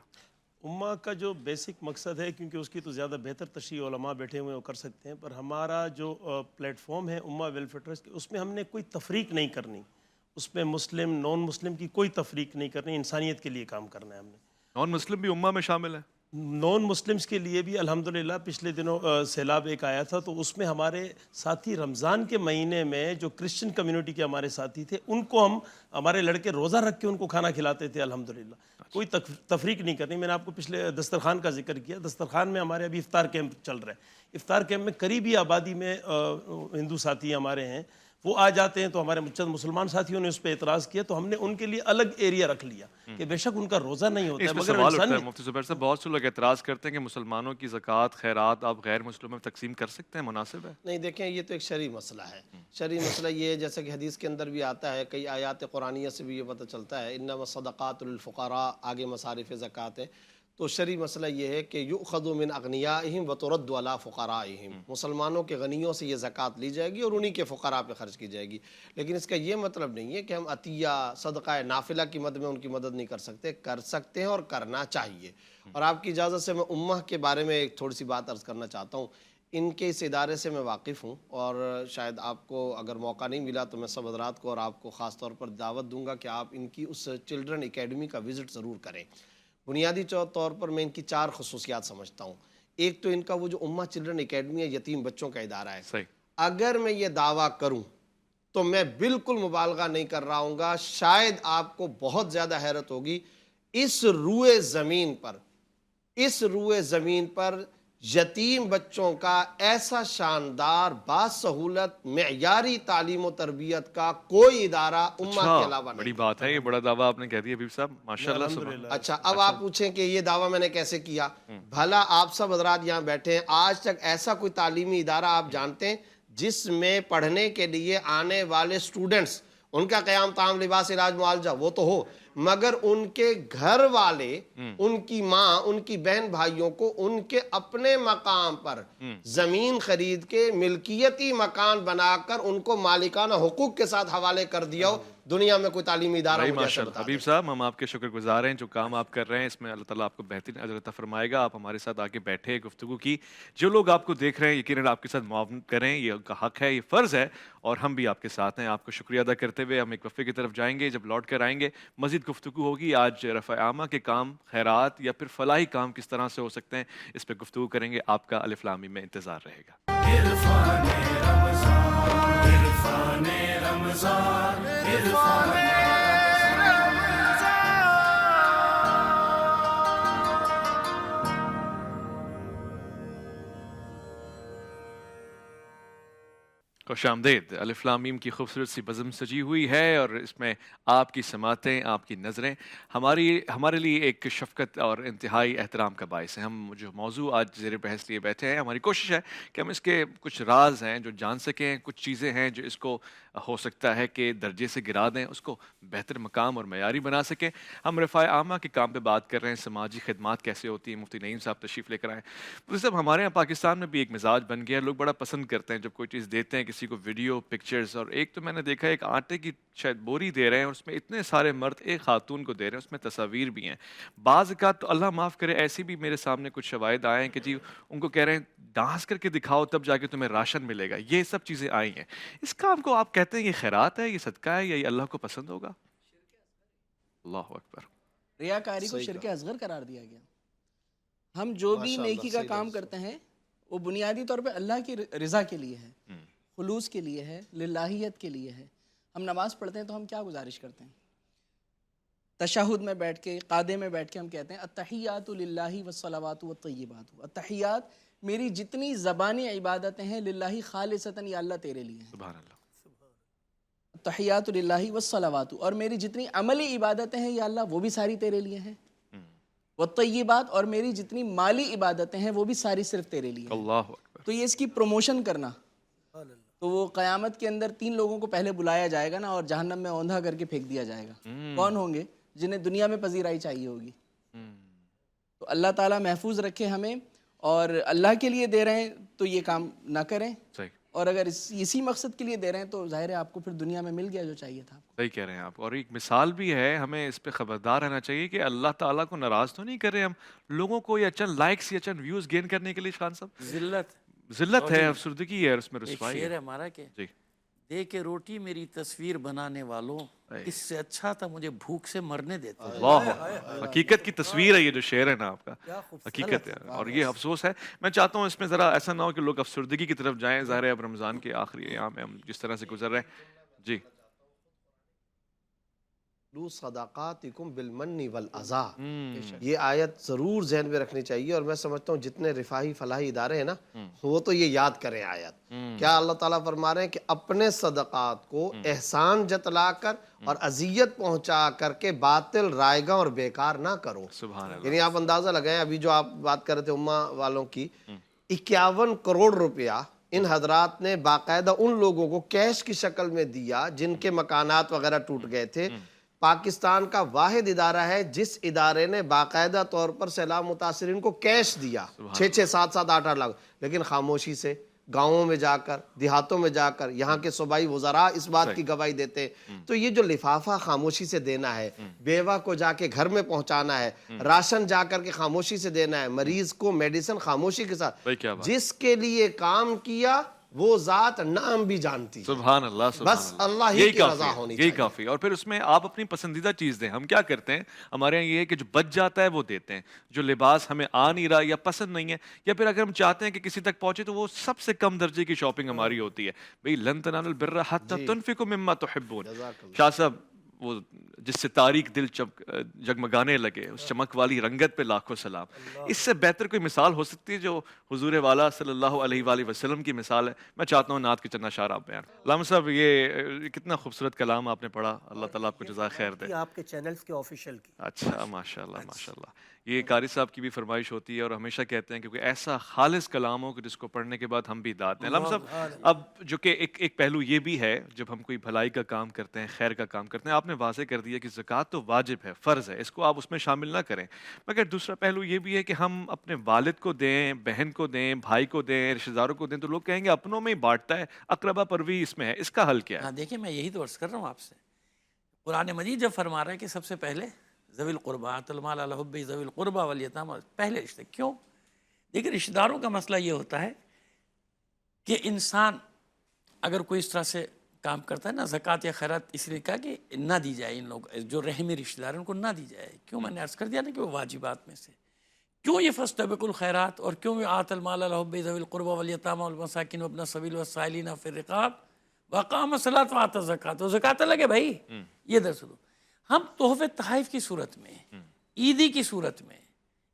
امہ کا جو بیسک مقصد ہے, کیونکہ اس کی تو زیادہ بہتر تشریح علماء بیٹھے ہوئے وہ کر سکتے ہیں, پر ہمارا جو پلیٹ فارم ہے امہ ویلفیئر ٹرسٹ, اس میں ہم نے کوئی تفریق نہیں کرنی, اس میں مسلم نان مسلم کی کوئی تفریق نہیں کرنی, انسانیت کے لیے کام کرنا ہے ہم نے. نان مسلم بھی امہ میں شامل ہے؟ نان مسلمز کے لیے بھی الحمدللہ. پچھلے دنوں سیلاب ایک آیا تھا تو اس میں ہمارے ساتھی رمضان کے مہینے میں جو کرسچن کمیونٹی کے ہمارے ساتھی تھے ان کو ہم, ہمارے لڑکے روزہ رکھ کے ان کو کھانا کھلاتے تھے الحمدللہ. کوئی تفریق نہیں کرنی. میں نے آپ کو پچھلے دسترخوان کا ذکر کیا, دسترخوان میں ہمارے ابھی افطار کیمپ چل رہا ہے. افطار کیمپ میں قریبی آبادی میں ہندو ساتھی ہمارے ہیں, وہ آ جاتے ہیں تو ہمارے چند مسلمان ساتھیوں نے اس پہ اعتراض کیا تو ہم نے ان کے لیے الگ ایریا رکھ لیا کہ بے شک ان کا روزہ نہیں ہوتا ہے, مگر سوال اٹھتا ہے مفتی زبیر صاحب, بہت سے لوگ اعتراض کرتے ہیں کہ مسلمانوں کی زکوٰۃ خیرات آپ غیر مسلموں میں تقسیم کر سکتے ہیں, مناسب ہے؟ نہیں, دیکھیں یہ تو ایک شرعی مسئلہ ہے. شرعی مسئلہ یہ ہے جیسا کہ حدیث کے اندر بھی آتا ہے, کئی آیات قرآنیہ سے بھی یہ پتہ چلتا ہے, انما الصدقات للفقراء, آگے مصارف زکوٰۃ ہے. تو شرعی مسئلہ یہ ہے کہ یؤخذ من اغنیائہم وترد علی فقرائہم, مسلمانوں کے غنیوں سے یہ زکوٰۃ لی جائے گی اور انہی کے فقراء پہ خرچ کی جائے گی. لیکن اس کا یہ مطلب نہیں ہے کہ ہم عطیہ صدقہ نافلہ کی مد میں ان کی مدد نہیں کر سکتے. کر سکتے ہیں اور کرنا چاہیے. اور آپ کی اجازت سے میں امہ کے بارے میں ایک تھوڑی سی بات عرض کرنا چاہتا ہوں. ان کے اس ادارے سے میں واقف ہوں اور شاید آپ کو اگر موقع نہیں ملا تو میں سب حضرات کو اور آپ کو خاص طور پر دعوت دوں گا کہ آپ ان کی اس چلڈرن اکیڈمی کا وزٹ ضرور کریں. بنیادی طور پر میں ان کی 4 خصوصیات سمجھتا ہوں. ایک تو ان کا وہ جو امہ چلڈرن اکیڈمی ہے, یتیم بچوں کا ادارہ ہے. صحیح. اگر میں یہ دعویٰ کروں تو میں بالکل مبالغہ نہیں کر رہا ہوں گا, شاید آپ کو بہت زیادہ حیرت ہوگی, اس روئے زمین پر یتیم بچوں کا ایسا شاندار باسہولت معیاری تعلیم و تربیت کا کوئی ادارہ امت کے علاوہ نہیں. بڑی بات ہے، یہ بڑا دعویٰ آپ نے کہہ دیا حبیب صاحب، ماشاءاللہ سبحان. اچھا اب آپ پوچھیں کہ یہ دعویٰ میں نے کیسے کیا. بھلا آپ سب حضرات یہاں بیٹھے ہیں، آج تک ایسا کوئی تعلیمی ادارہ آپ جانتے ہیں جس میں پڑھنے کے لیے آنے والے سٹوڈنٹس ان کا قیام طعام لباس علاج معالجہ وہ تو ہو، مگر ان کے گھر والے، ان کی ماں، ان کی بہن بھائیوں کو ان کے اپنے مقام پر زمین خرید کے ملکیتی مکان بنا کر ان کو مالکانہ حقوق کے ساتھ حوالے کر دیا ہو؟ دنیا میں کوئی تعلیمی ادارہ مجھے ایسا ماشاءاللہ بتا دے. حبیب صاحب، ہم آپ کے شکر گزار ہیں جو کام آپ کر رہے ہیں، اس میں اللہ تعالیٰ آپ کو بہترین اجر عطا فرمائے گا. آپ ہمارے ساتھ آگے بیٹھے، گفتگو کی. جو لوگ آپ کو دیکھ رہے ہیں یقیناً آپ کے ساتھ معاونت کریں، یہ ان کا حق ہے، یہ فرض ہے، اور ہم بھی آپ کے ساتھ ہیں. آپ کو شکریہ ادا کرتے ہوئے ہم ایک وقفے کی طرف جائیں گے. جب لوٹ کر آئیں گے مزید گفتگو ہوگی. آج رفع عامہ کے کام، خیرات یا پھر فلاحی کام کس طرح سے ہو سکتے ہیں، اس پہ گفتگو کریں گے. آپ کا الف لام میم میں انتظار رہے گا. عرفان رمضان عرفان خوش آمدید. الف لام میم کی خوبصورت سی بزم سجی ہوئی ہے اور اس میں آپ کی سماعتیں، آپ کی نظریں ہمارے لیے ایک شفقت اور انتہائی احترام کا باعث ہے. ہم جو موضوع آج زیر بحث لیے بیٹھے ہیں، ہماری کوشش ہے کہ ہم اس کے کچھ راز ہیں جو جان سکیں، کچھ چیزیں ہیں جو اس کو ہو سکتا ہے کہ درجے سے گرا دیں، اس کو بہتر مقام اور معیاری بنا سکیں. ہم رفع عامہ کے کام پہ بات کر رہے ہیں، سماجی خدمات کیسے ہوتی ہیں. مفتی نعیم صاحب تشریف لے کر آئیں. صاحب ہمارے یہاں پاکستان میں بھی ایک مزاج بن گیا ہے، لوگ بڑا پسند کرتے ہیں جب کوئی چیز دیتے ہیں کسی کو، ویڈیو، پکچرز. اور ایک تو میں نے دیکھا ہے ایک آٹے کی شاید بوری دے رہے ہیں اور اس میں اتنے سارے مرد ایک خاتون کو دے رہے ہیں، اس میں تصاویر بھی ہیں. بعض اوقات تو اللہ معاف کرے ایسی بھی میرے سامنے کچھ شواہد آئے ہیں کہ جی ان کو کہہ رہے ہیں ڈانس کر کے دکھاؤ تب جا کے تمہیں راشن ملے گا. یہ سب چیزیں آئی ہیں. اس کام کو آپ کہتے ہیں یہ خیرات ہے، یہ صدقہ ہے، یا یہ اللہ کو پسند ہوگا؟ اللہ اکبر. ریاکاری کو شرک اصغر قرار دیا گیا. ہم جو بھی نیکی کا کام کرتے ہیں وہ بنیادی طور پہ اللہ کی رضا کے لیے ہے، خلوص کے لیے ہے، للہیت کے لیے ہے. ہم نماز پڑھتے ہیں تو ہم کیا گزارش کرتے ہیں؟ تشہد میں بیٹھ کے، قادے میں بیٹھ کے ہم کہتے ہیں التحیات للہ والصلوات والطیبات. التحیات میری جتنی زبانی عبادتیں ہیں للہ خالصتاً یا اللہ تیرے لیے ہیں. سبحان اللہ. التحیات للہ والصلوات، اور میری جتنی عملی عبادتیں ہیں یا اللہ وہ بھی ساری تیرے لیے ہیں. والطیبات، اور میری جتنی مالی عبادتیں ہیں وہ بھی ساری صرف تیرے لیے ہیں. اللہ اکبر. تو یہ اس کی پروموشن کرنا، تو وہ قیامت کے اندر 3 لوگوں کو پہلے بلایا جائے گا نا، اور جہنم میں اوندھا کر کے پھینک دیا جائے گا. کون ہوں گے؟ جنہیں دنیا میں پذیرائی چاہیے ہوگی. تو اللہ تعالیٰ محفوظ رکھے ہمیں، اور اللہ کے لیے دے رہے ہیں تو یہ کام نہ کریں، اور اگر اسی مقصد کے لیے دے رہے ہیں تو ظاہر ہے آپ کو پھر دنیا میں مل گیا جو چاہیے تھا. صحیح کہہ رہے ہیں آپ. اور ایک مثال بھی ہے، ہمیں اس پہ خبردار رہنا چاہیے کہ اللہ تعالیٰ کو ناراض تو نہیں کر رہے ہم لوگوں کو، یا چند لائکس یا چند ویوز گین کرنے کے لیے. خان صاحب ذلت ہے، افسردگی ہے، اس میں رسوائی ہے. شعر ہے ہمارا کہ دے کے روٹی میری تصویر بنانے والوں، اس سے اچھا تھا مجھے بھوک سے مرنے دیتے. اللہ، حقیقت کی تصویر ہے یہ جو شعر ہے نا آپ کا، حقیقت ہے. اور یہ افسوس ہے. میں چاہتا ہوں اس میں ذرا ایسا نہ ہو کہ لوگ افسردگی کی طرف جائیں. ظاہر ہے اب رمضان کے آخری ایام میں ہم جس طرح سے گزر رہے ہیں. جی. صدقاتکم بالمن والعزا، یہ آیت ضرور ذہن میں رکھنی چاہیے. اور میں سمجھتا ہوں جتنے رفاہی فلاحی ادارے ہیں نا وہ تو یہ یاد کریں آیت. کیا اللہ تعالیٰ فرما رہے ہیں کہ اپنے صدقات کو احسان جتلا کر اور اذیت پہنچا کر کے باطل رائگاں اور بیکار نہ کرو. یعنی آپ اندازہ لگائیں، ابھی جو آپ بات کر رہے تھے امہ والوں کی، 51 کروڑ روپیہ ان حضرات نے باقاعدہ ان لوگوں کو کیش کی شکل میں دیا جن کے مکانات وغیرہ ٹوٹ گئے تھے. پاکستان کا واحد ادارہ ہے جس ادارے نے باقاعدہ طور پر سیلاب متاثرین کو کیش دیا، 6-6 7-7 8-8 لاکھ، لیکن خاموشی سے گاؤں میں جا کر، دیہاتوں میں جا کر. یہاں کے صوبائی وزراء اس بات کی گواہی دیتے. تو یہ جو لفافہ خاموشی سے دینا ہے، بیوہ کو جا کے گھر میں پہنچانا ہے، راشن جا کر کے خاموشی سے دینا ہے، مریض کو میڈیسن خاموشی کے ساتھ، جس کے لیے کام کیا وہ ذات نام بھی جانتی. سبحان اللہ. بس اللہ ہی کی رضا ہونی چاہیے. یہی کافی. اور پھر اس میں آپ اپنی پسندیدہ چیز دیں. ہم کیا کرتے ہیں، ہمارے یہاں یہ ہے کہ جو بچ جاتا ہے وہ دیتے ہیں. جو لباس ہمیں آ نہیں رہا یا پسند نہیں ہے، یا پھر اگر ہم چاہتے ہیں کہ کسی تک پہنچے تو وہ سب سے کم درجے کی شاپنگ ہماری ہوتی ہے. بھئی لن تنالوا البر حتی تنفقوا مما تحبون. شاہ صاحب وہ جس سے تاریک دل جگمگانے لگے، اس چمک والی رنگت پہ لاکھوں سلام. اس سے بہتر کوئی مثال ہو سکتی ہے جو حضور والا صلی اللہ علیہ وآلہ وسلم کی مثال ہے؟ میں چاہتا ہوں نعت کے چند اشعار آپ بیان. علامہ صاحب یہ کتنا خوبصورت کلام آپ نے پڑھا، اللہ تعالیٰ آپ کو جزائے خیر دے. آپ کے چینلز کے آفیشیل کی. اچھا، ماشاء اللہ ماشاء اللہ. یہ قاری صاحب کی بھی فرمائش ہوتی ہے اور ہمیشہ کہتے ہیں کیونکہ ایسا خالص کلام ہو کہ جس کو پڑھنے کے بعد ہم بھی داد دیں. علامہ صاحب اب جو کہ ایک پہلو یہ بھی ہے جب ہم کوئی بھلائی کا کام کرتے ہیں، خیر کا کام کرتے ہیں، آپ نے واضح کر دیا کہ زکوٰۃ تو واجب ہے، فرض ہے، اس کو آپ اس میں شامل نہ کریں، مگر دوسرا پہلو یہ بھی ہے کہ ہم اپنے والد کو دیں، بہن کو دیں، بھائی کو دیں، رشتہ داروں کو دیں تو لوگ کہیں گے اپنوں میں ہی بانٹتا ہے، اقربا پروی اس میں ہے. اس کا حل کیا ہے؟ ہاں دیکھیں، میں یہی تو عرض کر رہا ہوں آپ سے. قرآن مجید جب فرما رہا ہے کہ سب سے پہلے ذوی القربہ آتوا المال علی حبہ ذوی القربہ والیتامى، پہلے رشتے. کیوں؟ دیکھیں رشتہ داروں کا مسئلہ یہ ہوتا ہے کہ انسان اگر کوئی اس طرح سے کام کرتا ہے نا، زکوٰۃ یا خیرات اس لیے کہا کہ نہ دی جائے، ان لوگ جو رحمی رشتہ دار ہیں ان کو نہ دی جائے. کیوں؟ میں نے عرض کر دیا نا کہ وہ واجبات میں سے. کیوں یہ فاستبقوا الخیرات اور کیوں یہ آتوا المال علی حبہ ذوی القربہ والیتامى والمساکین وابن السبیل والسائلین فی الرقاب وأقام الصلاۃ وآتى الزکوٰۃ. تو زکوٰۃ الگ ہے بھائی، یہ درس دو. ہم تحفے تحائف کی صورت میں، عیدی کی صورت میں،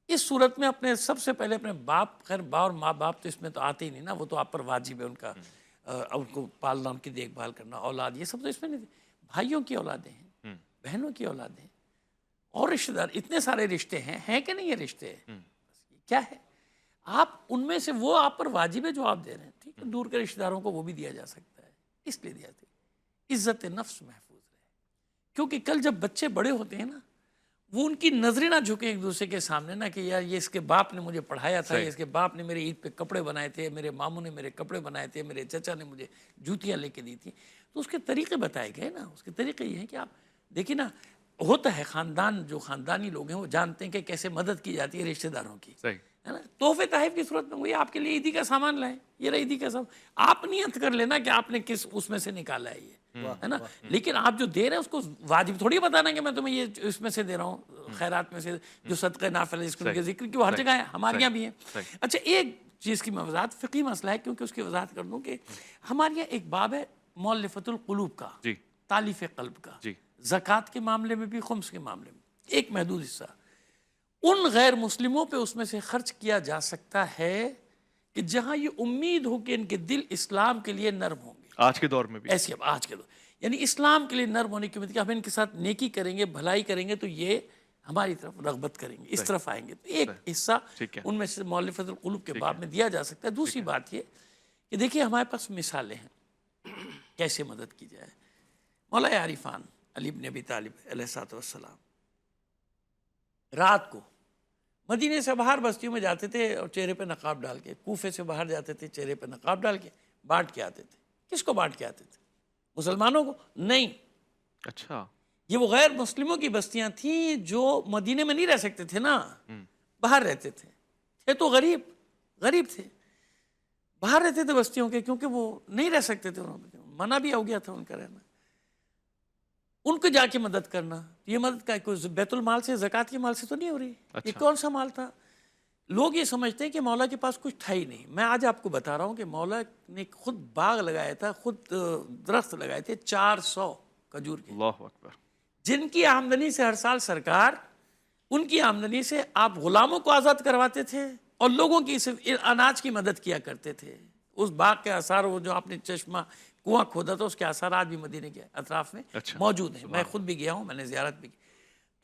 اس صورت میں اپنے سب سے پہلے اپنے باپ، خیر باپ اور ماں باپ تو اس میں تو آتے ہی نہیں نا، وہ تو آپ پر واجب ہے ان کا، ان کو پالنا، ان کی دیکھ بھال کرنا، اولاد، یہ سب تو اس میں نہیں. بھائیوں کی اولادیں ہیں، بہنوں کی اولادیں ہیں، اور رشتہ دار، اتنے سارے رشتے ہیں کہ نہیں یہ رشتے؟ کیا ہے؟ آپ ان میں سے وہ آپ پر واجب ہے جو آپ دے رہے ہیں. ٹھیک ہے، دور کے رشتہ داروں کو وہ بھی دیا جا سکتا ہے، اس لیے دیا جاتا ہے عزت نفس محفوظ رہے. کیونکہ کل جب بچے بڑے ہوتے ہیں نا، وہ ان کی نظریں نہ جھکیں ایک دوسرے کے سامنے نا کہ یار یہ اس کے باپ نے مجھے پڑھایا تھا، اس کے باپ نے میرے عید پہ کپڑے بنائے تھے، میرے ماموں نے میرے کپڑے بنائے تھے، میرے چچا نے مجھے جوتیاں لے کے دی تھی. تو اس کے طریقے بتائے گئے نا. اس کے طریقے یہ ہیں کہ آپ دیکھیں نا، ہوتا ہے خاندان، جو خاندانی لوگ ہیں وہ جانتے ہیں کہ کیسے مدد کی جاتی ہے رشتہ داروں کی، ہے نا. تحفے تحائف کی صورت میں وہی آپ کے لیے عیدی کا سامان لائیں، یہ رہا عیدی کا سامان. آپ نیت کر لینا کہ آپ نے کس اس میں سے نکالا ہے یہ، ہے نا. لیکن آپ جو دے رہے ہیں اس کو واجب تھوڑی بتانا کہ میں تمہیں یہ اس میں سے دے رہا ہوں، خیرات میں سے جو صدقہ نافل ہے، اس کے ذکر کی وہ ہر جگہ ہے، ہمارے یہاں بھی ہے. اچھا، ایک چیز کی میں وضاحت، فقہی مسئلہ ہے کیونکہ اس کی وضاحت کر دوں کہ ہمارے یہاں ایک باب ہے مؤلفۃ القلوب کا، تالیف قلب کا، زکوٰۃ کے معاملے میں بھی، خمس کے معاملے میں ایک محدود حصہ ان غیر مسلموں پہ اس میں سے خرچ کیا جا سکتا ہے کہ جہاں یہ امید ہو کہ ان کے دل اسلام کے لیے نرم ہوں گے. آج کے دور میں بھی ایسی، اب آج کے دور یعنی اسلام کے لیے نرم ہونے کی امید کہ ہم ان کے ساتھ نیکی کریں گے، بھلائی کریں گے تو یہ ہماری طرف رغبت کریں گے، اس طرف آئیں گے. تو ایک حصہ ان میں سے مؤلفۃ القلوب کے باب میں دیا جا سکتا ہے. دوسری بات یہ کہ دیکھیے ہمارے پاس مثالیں ہیں کیسے مدد کی جائے. مولا عارفان علی بن ابی طالب علیہ السلام رات کو مدینے سے باہر بستیوں میں جاتے تھے اور چہرے پہ نقاب ڈال کے، کوفے سے باہر جاتے تھے چہرے پہ نقاب ڈال کے بانٹ کے آتے تھے. کس کو بانٹ کے آتے تھے؟ مسلمانوں کو نہیں. اچھا، یہ وہ غیر مسلموں کی بستیاں تھیں جو مدینے میں نہیں رہ سکتے تھے نا، باہر رہتے تھے تو غریب تھے، باہر رہتے تھے بستیوں کے، کیونکہ وہ نہیں رہ سکتے تھے، منع بھی ہو گیا تھا ان کا رہنا. ان کو جا کے مدد کرنا، یہ مدد کا کوئی بیت المال سے، زکوٰۃ کے مال سے تو نہیں ہو رہی. یہ کون سا مال تھا؟ لوگ یہ سمجھتے ہیں کہ مولا کے پاس کچھ تھا ہی نہیں. میں آج آپ کو بتا رہا ہوں کہ مولا نے خود باغ لگایا تھا، خود درخت لگائے تھے 400 کھجور کے، اللہ اکبر، جن کی آمدنی سے ہر سال سرکار، ان کی آمدنی سے آپ غلاموں کو آزاد کرواتے تھے اور لوگوں کی صرف اناج کی مدد کیا کرتے تھے. اس باغ کے آثار، وہ جو آپ نے چشمہ کنواں کھودا تھا، اس کے آثار آج بھی مدینے کے اطراف میں موجود ہیں. میں خود بھی گیا ہوں، میں نے زیارت بھی کی.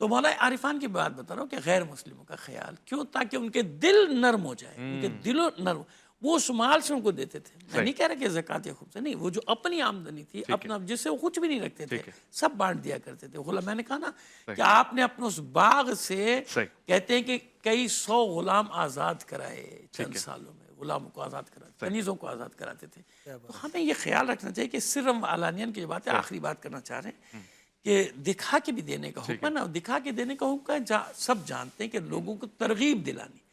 تو مولا عارفان کی بات بتا رہا ہوں کہ غیر مسلموں کا خیال کیوں، تاکہ ان کے دل نرم ہو جائے، ان کے دل نرم. وہ اس مال سے ان کو دیتے تھے. میں نہیں کہہ رہا کہ زکوٰۃ یا خمس نہیں، وہ جو اپنی آمدنی تھی اپنا، جس سے وہ کچھ بھی نہیں رکھتے تھے، سب بانٹ دیا کرتے تھے. میں نے کہا نا کہ آپ نے اپنے اس باغ سے، کہتے ہیں کہ کئی 100 غلام آزاد کرائے چند سالوں میں، غلاموں کو آزاد کراتے، کنیزوں کو آزاد کراتے تھے. تو ہمیں یہ خیال رکھنا چاہیے کہ سرم علانین کی بات ہے. آخری بات کرنا چاہ رہے ہیں کہ دکھا کے بھی دینے کا حکم ہے نا، دکھا کے دینے کا حکم ہے، سب جانتے ہیں کہ لوگوں کو ترغیب دلانی.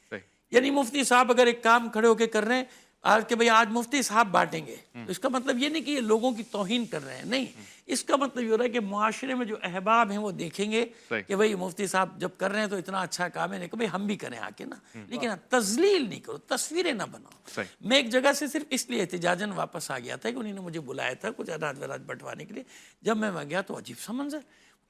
یعنی مفتی صاحب اگر ایک کام کھڑے ہو کے کر رہے ہیں آج کہ بھئی آج مفتی صاحب بانٹیں گے، تو اس کا مطلب یہ نہیں کہ یہ لوگوں کی توہین کر رہے ہیں، نہیں. اس کا مطلب یہ ہو رہا ہے کہ معاشرے میں جو احباب ہیں وہ دیکھیں گے کہ بھئی مفتی صاحب جب کر رہے ہیں تو اتنا اچھا کام ہے، کہ بھئی ہم بھی کریں آ کے نا. لیکن تذلیل نہیں کرو، تصویریں نہ بناؤ. میں ایک جگہ سے صرف اس لیے احتجاجاً واپس آ گیا تھا کہ انہوں نے مجھے بلایا تھا کچھ اناج وراج بٹوانے کے لیے. جب میں گیا تو عجیب سا منظر،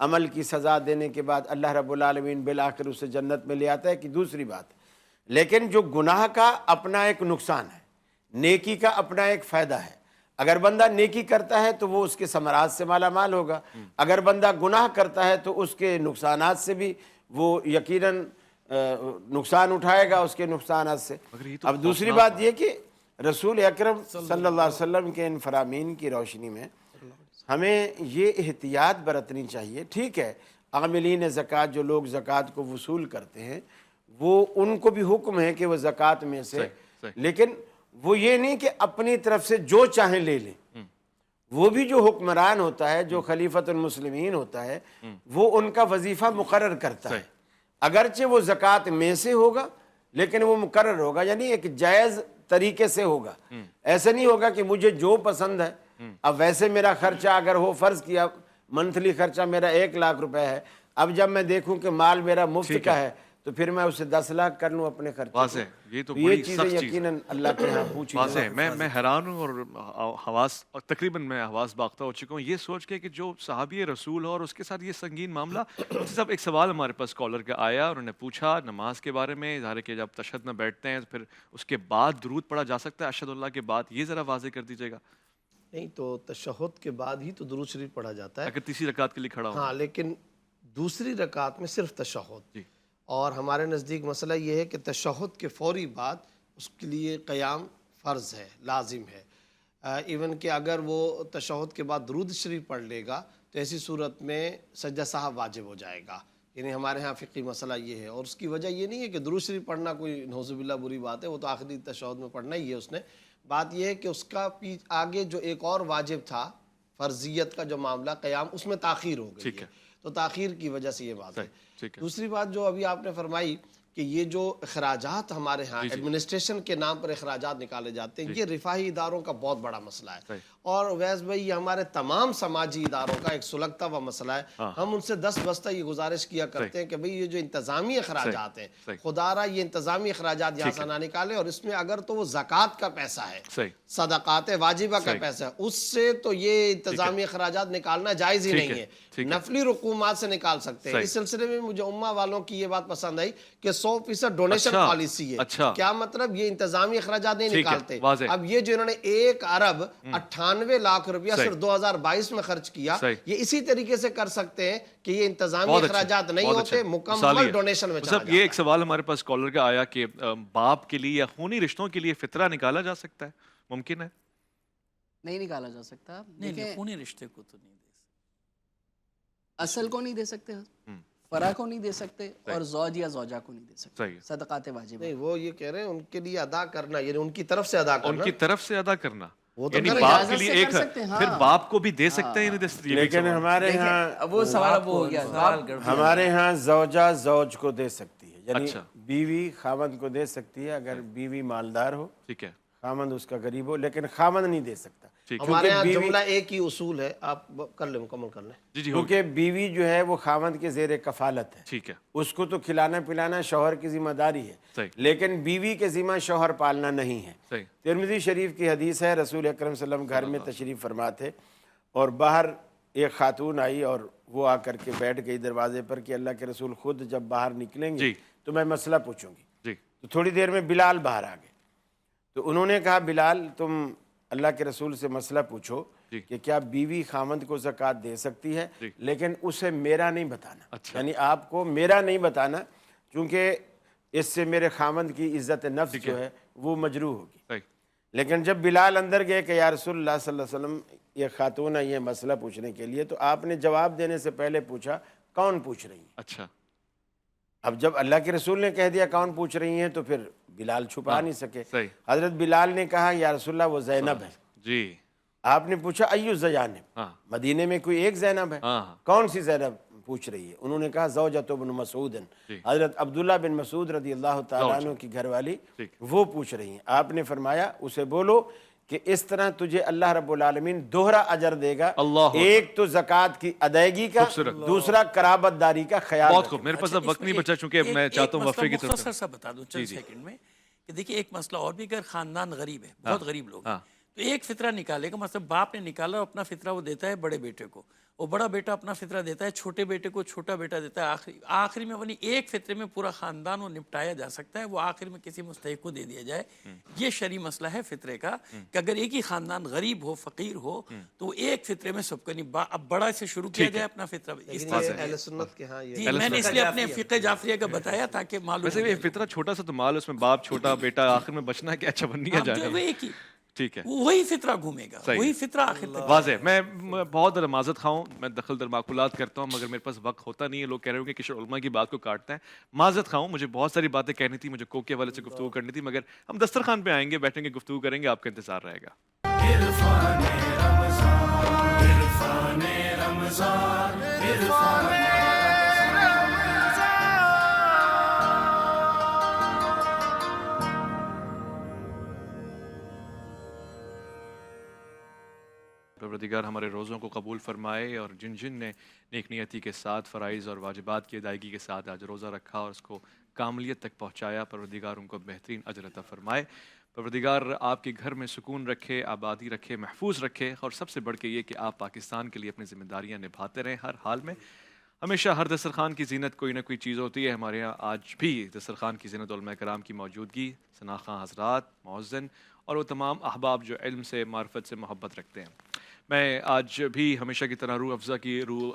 عمل کی سزا دینے کے بعد اللہ رب العالمین بالآخر اسے جنت میں لے آتا ہے کہ دوسری بات. لیکن جو گناہ کا اپنا ایک نقصان ہے, نیکی کا اپنا ایک فائدہ ہے. اگر بندہ نیکی کرتا ہے تو وہ اس کے ثمرات سے مالا مال ہوگا, اگر بندہ گناہ کرتا ہے تو اس کے نقصانات سے بھی وہ یقیناً نقصان اٹھائے گا اس کے نقصانات سے. اب دوسری بات یہ کہ رسول اکرم صلی اللہ علیہ وسلم کے ان فرامین کی روشنی میں ہمیں یہ احتیاط برتنی چاہیے. ٹھیک ہے, عاملین زکوٰۃ جو لوگ زکوٰۃ کو وصول کرتے ہیں وہ ان کو بھی حکم ہے کہ وہ زکوٰۃ میں سے, لیکن وہ یہ نہیں کہ اپنی طرف سے جو چاہیں لے لیں. وہ بھی جو حکمران ہوتا ہے, جو خلیفۃ المسلمین ہوتا ہے, وہ ان کا وظیفہ مقرر کرتا ہے. اگرچہ وہ زکوٰۃ میں سے ہوگا لیکن وہ مقرر ہوگا, یعنی ایک جائز طریقے سے ہوگا. ایسے نہیں ہوگا کہ مجھے جو پسند ہے. اب ویسے میرا خرچہ اگر ہو, فرض کیا منتھلی خرچہ میرا 1 لاکھ روپے ہے, اب جب میں دیکھوں کہ مال میرا مفت کا ہے تو پھر میں اسے 10 لاکھ کر لوں اپنے خرچے. یہ تو یہ چیزیں یقیناً اللہ کے ہاں پوچھی واضح. میں حیران ہوں اور حواس تقریباً میں حواس باختہ ہو چکا ہوں یہ سوچ کے کہ جو صحابی رسول ہو اور اس کے ساتھ یہ سنگین معاملہ. صاحب ایک سوال ہمارے پاس کالر کا آیا, انہوں نے پوچھا نماز کے بارے میں, ظاہر ہے کہ جب تشہد میں بیٹھتے ہیں تو پھر اس کے بعد درود پڑھا جا سکتا ہے اشہد اللہ کے بعد, یہ ذرا واضح کر دیجیے گا. نہیں تو تشہد کے بعد ہی تو درود شریف پڑھا جاتا ہے اگر تیسری رکعت کے لیے کھڑا ہو. ہاں, لیکن دوسری رکعت میں صرف تشہد. اور ہمارے نزدیک مسئلہ یہ ہے کہ تشہد کے فوری بعد اس کے لیے قیام فرض ہے, لازم ہے. ایون کہ اگر وہ تشہد کے بعد درود شریف پڑھ لے گا تو ایسی صورت میں سجدہ سہو واجب ہو جائے گا. یعنی ہمارے ہاں فقہی مسئلہ یہ ہے, اور اس کی وجہ یہ نہیں ہے کہ درود شریف پڑھنا کوئی نعوذ باللہ بری بات ہے, وہ تو آخری تشہد میں پڑھنا ہی ہے اس نے. بات یہ ہے کہ اس کا آگے جو ایک اور واجب تھا فرضیت کا جو معاملہ قیام, اس میں تاخیر ہو گئی ہے, تو تاخیر کی وجہ سے یہ بات ہے. دوسری بات جو ابھی آپ نے فرمائی کہ یہ جو اخراجات ہمارے ہاں ایڈمنسٹریشن کے نام پر اخراجات نکالے جاتے ہیں, یہ رفاہی اداروں کا بہت بڑا مسئلہ ہے. اور ویس بھائی یہ ہمارے تمام سماجی اداروں کا ایک سلگتا ہوا مسئلہ ہے. ہم ان سے 10 بستہ یہ گزارش کیا کرتے ہیں کہ بھئی یہ جو انتظامی اخراجات ہیں, خدا را یہ انتظامی اخراجات یہاں سے نہ نکالے, اور اس میں اگر تو وہ زکوٰۃ کا پیسہ ہے, صدقات واجبہ کا پیسہ ہے, اس سے تو یہ انتظامی اخراجات نکالنا جائز ہی نہیں ہے. نفلی رقومات سے نکال سکتے ہیں. اس سلسلے میں مجھے امہ والوں کی یہ بات پسند آئی کہ 100% ڈونیشن پالیسی ہے. کیا مطلب یہ انتظامی اخراجات نہیں نکالتے. اب یہ جو انہوں نے 1 ارب 98 لاکھ روپیہ صرف 2022 میں خرچ کیا, یہ اسی طریقے سے کر سکتے ہیں کہ یہ انتظامی اخراجات نہیں ہوتے, مکمل ڈونیشن میں چلا جاتا ہے. یہ ایک سوال ہمارے پاس کالر کا آیا کہ باپ کے لیے یا خونی رشتوں کے لیے فطرہ نکالا جا سکتا ہے, ممکن ہے؟ نہیں نکالا جا سکتا. نہیں, خونی رشتے کو تو نہیں دے سکتے, اصل کو نہیں دے سکتے, فرا کو نہیں دے سکتے, اور زوج یا زوجہ کو نہیں دے سکتے. صدقات واجب نہیں, وہ یہ کہہ رہے ہیں ان کے لیے ادا کرنا, یعنی ان کی طرف سے ادا کرنا, ان کی طرف سے ادا کرنا, یعنی باپ کے لیے ایک, پھر باپ کو بھی دے سکتے ہیں. لیکن ہمارے ہاں وہ سوال وہ ہو گیا, ہمارے ہاں زوجہ زوج کو دے سکتی ہے, یعنی بیوی خاوند کو دے سکتی ہے اگر بیوی مالدار ہو, ٹھیک ہے, خاوند اس کا غریب ہو, لیکن خاوند نہیں دے سکتا. ہمارے یہاں جملہ ایک ہی اصول ہے, آپ کر لیں, مکمل کر لیں. کیونکہ بیوی جو ہے وہ خاوند کے زیر کفالت ہے, ٹھیک ہے, اس کو تو کھلانا پلانا شوہر کی ذمہ داری ہے, لیکن بیوی کے ذمہ شوہر پالنا نہیں ہے. ترمذی شریف کی حدیث ہے, رسول اکرم صلی اللہ علیہ وسلم گھر میں تشریف فرما تھے اور باہر ایک خاتون آئی اور وہ آ کر کے بیٹھ گئی دروازے پر کہ اللہ کے رسول خود جب باہر نکلیں گے تو میں مسئلہ پوچھوں گی. تو تھوڑی دیر میں بلال باہر آ گئے, تو انہوں نے کہا بلال تم اللہ کے رسول سے مسئلہ پوچھو کہ کیا بیوی خامند کو زکوٰۃ دے سکتی ہے, لیکن اسے میرا نہیں بتانا, یعنی آپ کو میرا نہیں بتانا, کیونکہ اس سے میرے خامند کی عزت نفس جو ہے وہ مجروح ہوگی. لیکن جب بلال اندر گئے کہ یا رسول اللہ صلی اللہ علیہ وسلم یہ خاتون ہے یہ مسئلہ پوچھنے کے لیے, تو آپ نے جواب دینے سے پہلے پوچھا کون پوچھ رہی ہیں. اچھا, اب جب اللہ کے رسول نے کہہ دیا کون پوچھ رہی ہیں تو پھر بلال چھپا نہیں سکے. حضرت بلال نے کہا یا رسول اللہ وہ زینب ہے. جی, آپ نے پوچھا ایو زینب, مدینے میں کوئی ایک زینب ہے, کون سی زینب پوچھ رہی ہے؟ انہوں نے کہا زوجۃ بن مسعود, حضرت عبداللہ بن مسعود رضی اللہ تعالیٰ عنہ کی گھر والی وہ پوچھ رہی ہیں. آپ نے فرمایا اسے بولو کہ اس طرح تجھے اللہ رب العالمین دوہرا اجر دے گا, ایک تو زکوٰۃ کی ادائیگی کا, دوسرا قرابت داری کا خیال. بہت خوب, میرے پاس اب وقت نہیں بچا چونکہ میں چاہتا ہوں وفے کی طرف مختصر سا بتا دوں چند سیکنڈ میں کہ دیکھیے ایک مسئلہ اور بھی, اگر خاندان غریب ہے, بہت غریب لوگ ہیں, تو ایک فطرہ نکالے گا، مثلا باپ نے نکالا اور اپنا فطرہ وہ دیتا ہے بڑے بیٹے کو، اور بڑا بیٹا اپنا فطرہ دیتا ہے چھوٹے بیٹے کو، چھوٹا بیٹا دیتا ہے آخری میں ونی ایک فطرے میں پورا خاندان وہ نپٹایا جا سکتا ہے، وہ آخر میں کسی مستحق کو دے دیا جائے۔ یہ شرعی مسئلہ ہے فطرے کا کہ اگر ایک ہی خاندان غریب ہو، فقیر ہو، تو وہ ایک فطرے میں سب کو نہیں، اب بڑا سے شروع کیا جائے اپنا فطرہ۔ اس طرح سے اہل سنت کے ہاں جی میں نے اس لیے اپنے فقہ جعفریہ کا بتایا تاکہ معلوم ویسے یہ فطرہ چھوٹا سا تو مال، اس میں باپ چھوٹا بیٹا آخر میں بچنا کیا، اچھا بنیا جائے وہ ایک ہی، ٹھیک ہے، وہی فطرہ گھومے گا، وہی فطرہ آخر تک واضح۔ میں بہت معذرت خواہ ہوں، میں دخل در معقولات کرتا ہوں مگر میرے پاس وقت ہوتا نہیں ہے، لوگ کہہ رہے ہوں کہ کشور علماء کی بات کو کاٹتے ہیں، معذرت خواہ ہوں، مجھے بہت ساری باتیں کہنی تھی، مجھے کوک کے حوالے سے گفتگو کرنی تھی، مگر ہم دسترخوان پہ آئیں گے، بیٹھیں گے، گفتگو کریں گے، آپ کا انتظار رہے گا۔ عرفان رمضان، عرفان رمضان، عرفان پروردگار ہمارے روزوں کو قبول فرمائے، اور جن جن نے نیک نیتی کے ساتھ فرائض اور واجبات کی ادائیگی کے ساتھ آج روزہ رکھا اور اس کو کاملیت تک پہنچایا، پروردگار ان کو بہترین اجر عطا فرمائے۔ پروردگار آپ کے گھر میں سکون رکھے، آبادی رکھے، محفوظ رکھے، اور سب سے بڑھ کے یہ کہ آپ پاکستان کے لیے اپنی ذمہ داریاں نبھاتے رہیں ہر حال میں۔ ہمیشہ ہر دسترخوان کی زینت کوئی نہ کوئی چیز ہوتی ہے، ہمارے یہاں آج بھی دسترخوان کی زینت علماء کرام کی موجودگی، ثنا خواں حضرات، مؤذن اور وہ تمام احباب جو علم سے، معرفت سے محبت رکھتے ہیں۔ میں آج بھی ہمیشہ کی طرح روح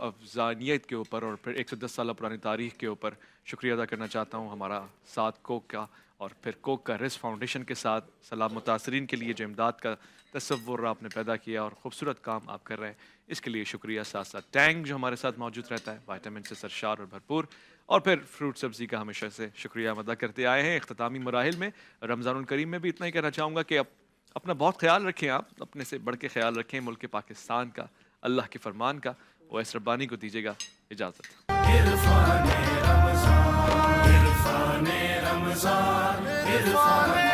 افزانیت کے اوپر اور پھر 110 سالہ پرانی تاریخ کے اوپر شکریہ ادا کرنا چاہتا ہوں ہمارا ساتھ کوک کا اور پھر کوک کا رزق فاؤنڈیشن کے ساتھ سلام متاثرین کے لیے جو امداد کا تصور آپ نے پیدا کیا اور خوبصورت کام آپ کر رہے ہیں، اس کے لیے شکریہ۔ ساتھ ساتھ ٹینک جو ہمارے ساتھ موجود رہتا ہے، وائٹامن سے سرشار اور بھرپور، اور پھر فروٹ سبزی کا ہمیشہ سے شکریہ ادا کرتے آئے ہیں۔ اختتامی مراحل میں رمضان الکریم میں بھی اتنا ہی کہنا چاہوں گا کہ اپنا بہت خیال رکھیں، آپ اپنے سے بڑھ کے خیال رکھیں ملک پاکستان کا، اللہ کے فرمان کا۔ اویس ربانی کو دیجیے گا اجازت۔ عرفان رمضان، عرفان رمضان، عرفان